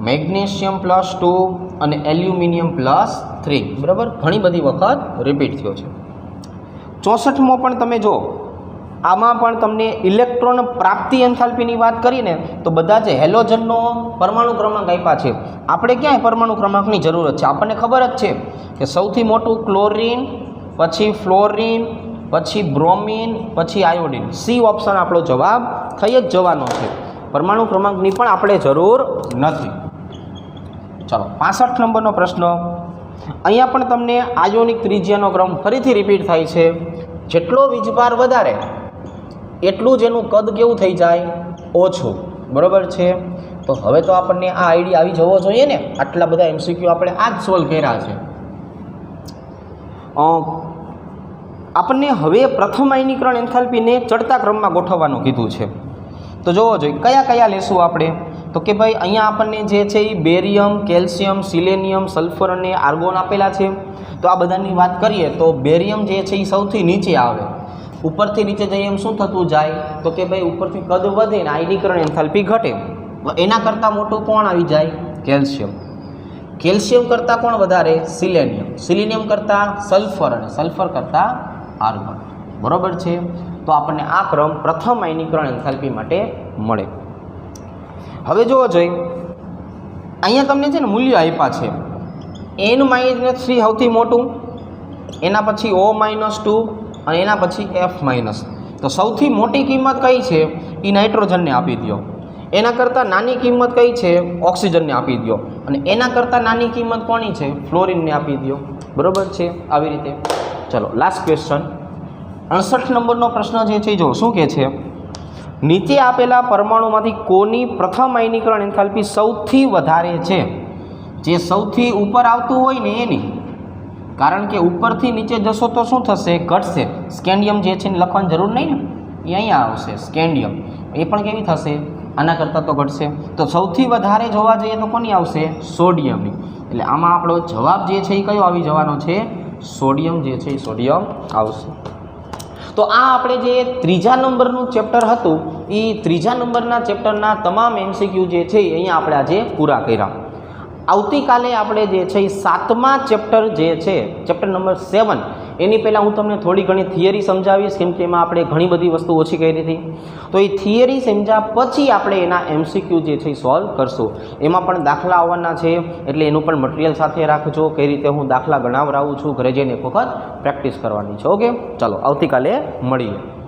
મેગ્નેશિયમ +2 અને એલ્યુમિનિયમ +3. બરાબર. ઘણી બધી વખત રિપીટ થયો છે. 64મો પણ તમે જો, આમાં પણ તમને ઇલેક્ટ્રોન પ્રાપ્તિ એન્થાલ્પીની વાત કરીને તો બધા જ હેલોજનનો પરમાણુ ક્રમાંક આપ્યા છે. આપણે ક્યાંય પરમાણુ ક્રમાંકની જરૂરત છે? આપણને ખબર જ છે કે સૌથી મોટું ક્લોરીન, પછી ફ્લોરિન, પછી બ્રોમિન, પછી આયોડિન. સી ઓપ્શન આપણો જવાબ થઈ જ જવાનો છે. પરમાણુ ક્રમાંકની પણ આપણે જરૂર નથી. ચાલો 65 નંબરનો પ્રશ્ન. અહીંયા પણ તમને આયોનિક ત્રિજ્યાનો ક્રમ ફરીથી રિપીટ થાય છે. જેટલો વીજભાર વધારે એટલું જ એનું કદ કેવું થઈ જાય? ઓછું. બરાબર છે. તો હવે તો આપણને આ આઈડિયા આવી જવો જોઈએ ને. આટલા બધા MCQ આપણે આ જ સોલ્વ કર્યા છે. આપણને હવે પ્રથમ આયનીકરણ એન્થાલ્પીને ચડતા ક્રમમાં ગોઠવવાનું કીધું છે. તો જોવો જોઈએ કયા કયા લેશું આપણે. તો કે ભાઈ અહીંયા આપણને જે છે એ બેરિયમ, કેલ્શિયમ, સિલેનિયમ, સલ્ફર અને આર્ગોન આપેલા છે. તો આ બધાની વાત કરીએ તો બેરિયમ જે છે એ સૌથી નીચે આવે. ઉપરથી નીચે જઈએ એમ શું થતું જાય? તો કે ભાઈ ઉપરથી કદ વધે ને આયનીકરણ એન્થાલ્પી ઘટે. એના કરતાં મોટું કોણ આવી જાય? કેલ્શિયમ. કેલ્શિયમ કરતાં કોણ વધારે? સિલેનિયમ. સિલેનિયમ કરતાં સલ્ફર અને સલ્ફર કરતાં આર્ગોન. બરાબર છે. તો આપણને આ ક્રમ પ્રથમ આયનીકરણ એન્થાલ્પી માટે મળે. હવે જોવો જોઈએ અહીંયા તમને છે ને મૂલ્ય આપ્યા છે. N-3 સૌથી મોટું, એના પછી O-2 અને એના પછી F-. તો સૌથી મોટી કિંમત કઈ છે? એ નાઇટ્રોજનને આપી દો. એના કરતાં નાની કિંમત કઈ છે? ઓક્સિજનને આપી દો. અને એના કરતાં નાની કિંમત કોની છે? ફ્લોરિનને આપી દો. બરાબર છે. આવી રીતે. ચલો લાસ્ટ ક્વેશ્ચન 68 નંબરનો પ્રશ્ન જે છે જો શું કહે છે? નીચે આપેલા પરમાણુમાંથી કોની પ્રથમ આયનીકરણ એન્થાલ્પી સૌથી વધારે છે? જે સૌથી ઉપર આવતું હોય ને એની. કારણ કે ઉપરથી નીચે જશો તો શું થશે? ઘટશે. સ્કેન્ડિયમ જે છે ને લખવાની જરૂર નહીં ને, એ અહીંયા આવશે સ્કેન્ડિયમ. એ પણ કેવી થશે? આના કરતાં તો ઘટશે. તો સૌથી વધારે જોવા જઈએ તો કોની આવશે? સોડિયમની. એટલે આમાં આપણો જવાબ જે છે એ કયો આવી જવાનો છે? સોડિયમ જે છે એ સોડિયમ આવશે. તો આ આપણે જે ત્રીજા નંબરનું ચેપ્ટર હતું એ ત્રીજા નંબરના ચેપ્ટરના તમામ MCQ જે છે અહીંયા આપણે આજે પૂરા કર્યા. આવતીકાલે આપણે જે છે એ 7મા ચેપ્ટર જે છે ચેપ્ટર નંબર 7 એની પહેલાં હું તમને થોડી ઘણી થિયરી સમજાવીશ, કેમ કે એમાં આપણે ઘણી બધી વસ્તુ ઓછી કરી હતી. તો એ થિયરી સમજ્યા પછી આપણે એના MCQ જે છે એ સોલ્વ કરશું. એમાં પણ દાખલા આવવાના છે, એટલે એનું પણ મટીરિયલ સાથે રાખજો. કઈ રીતે હું દાખલા ગણાવરાવું છું, ઘરે જઈને એક વખત પ્રેક્ટિસ કરવાની છે. ઓકે, ચાલો આવતીકાલે મળીએ.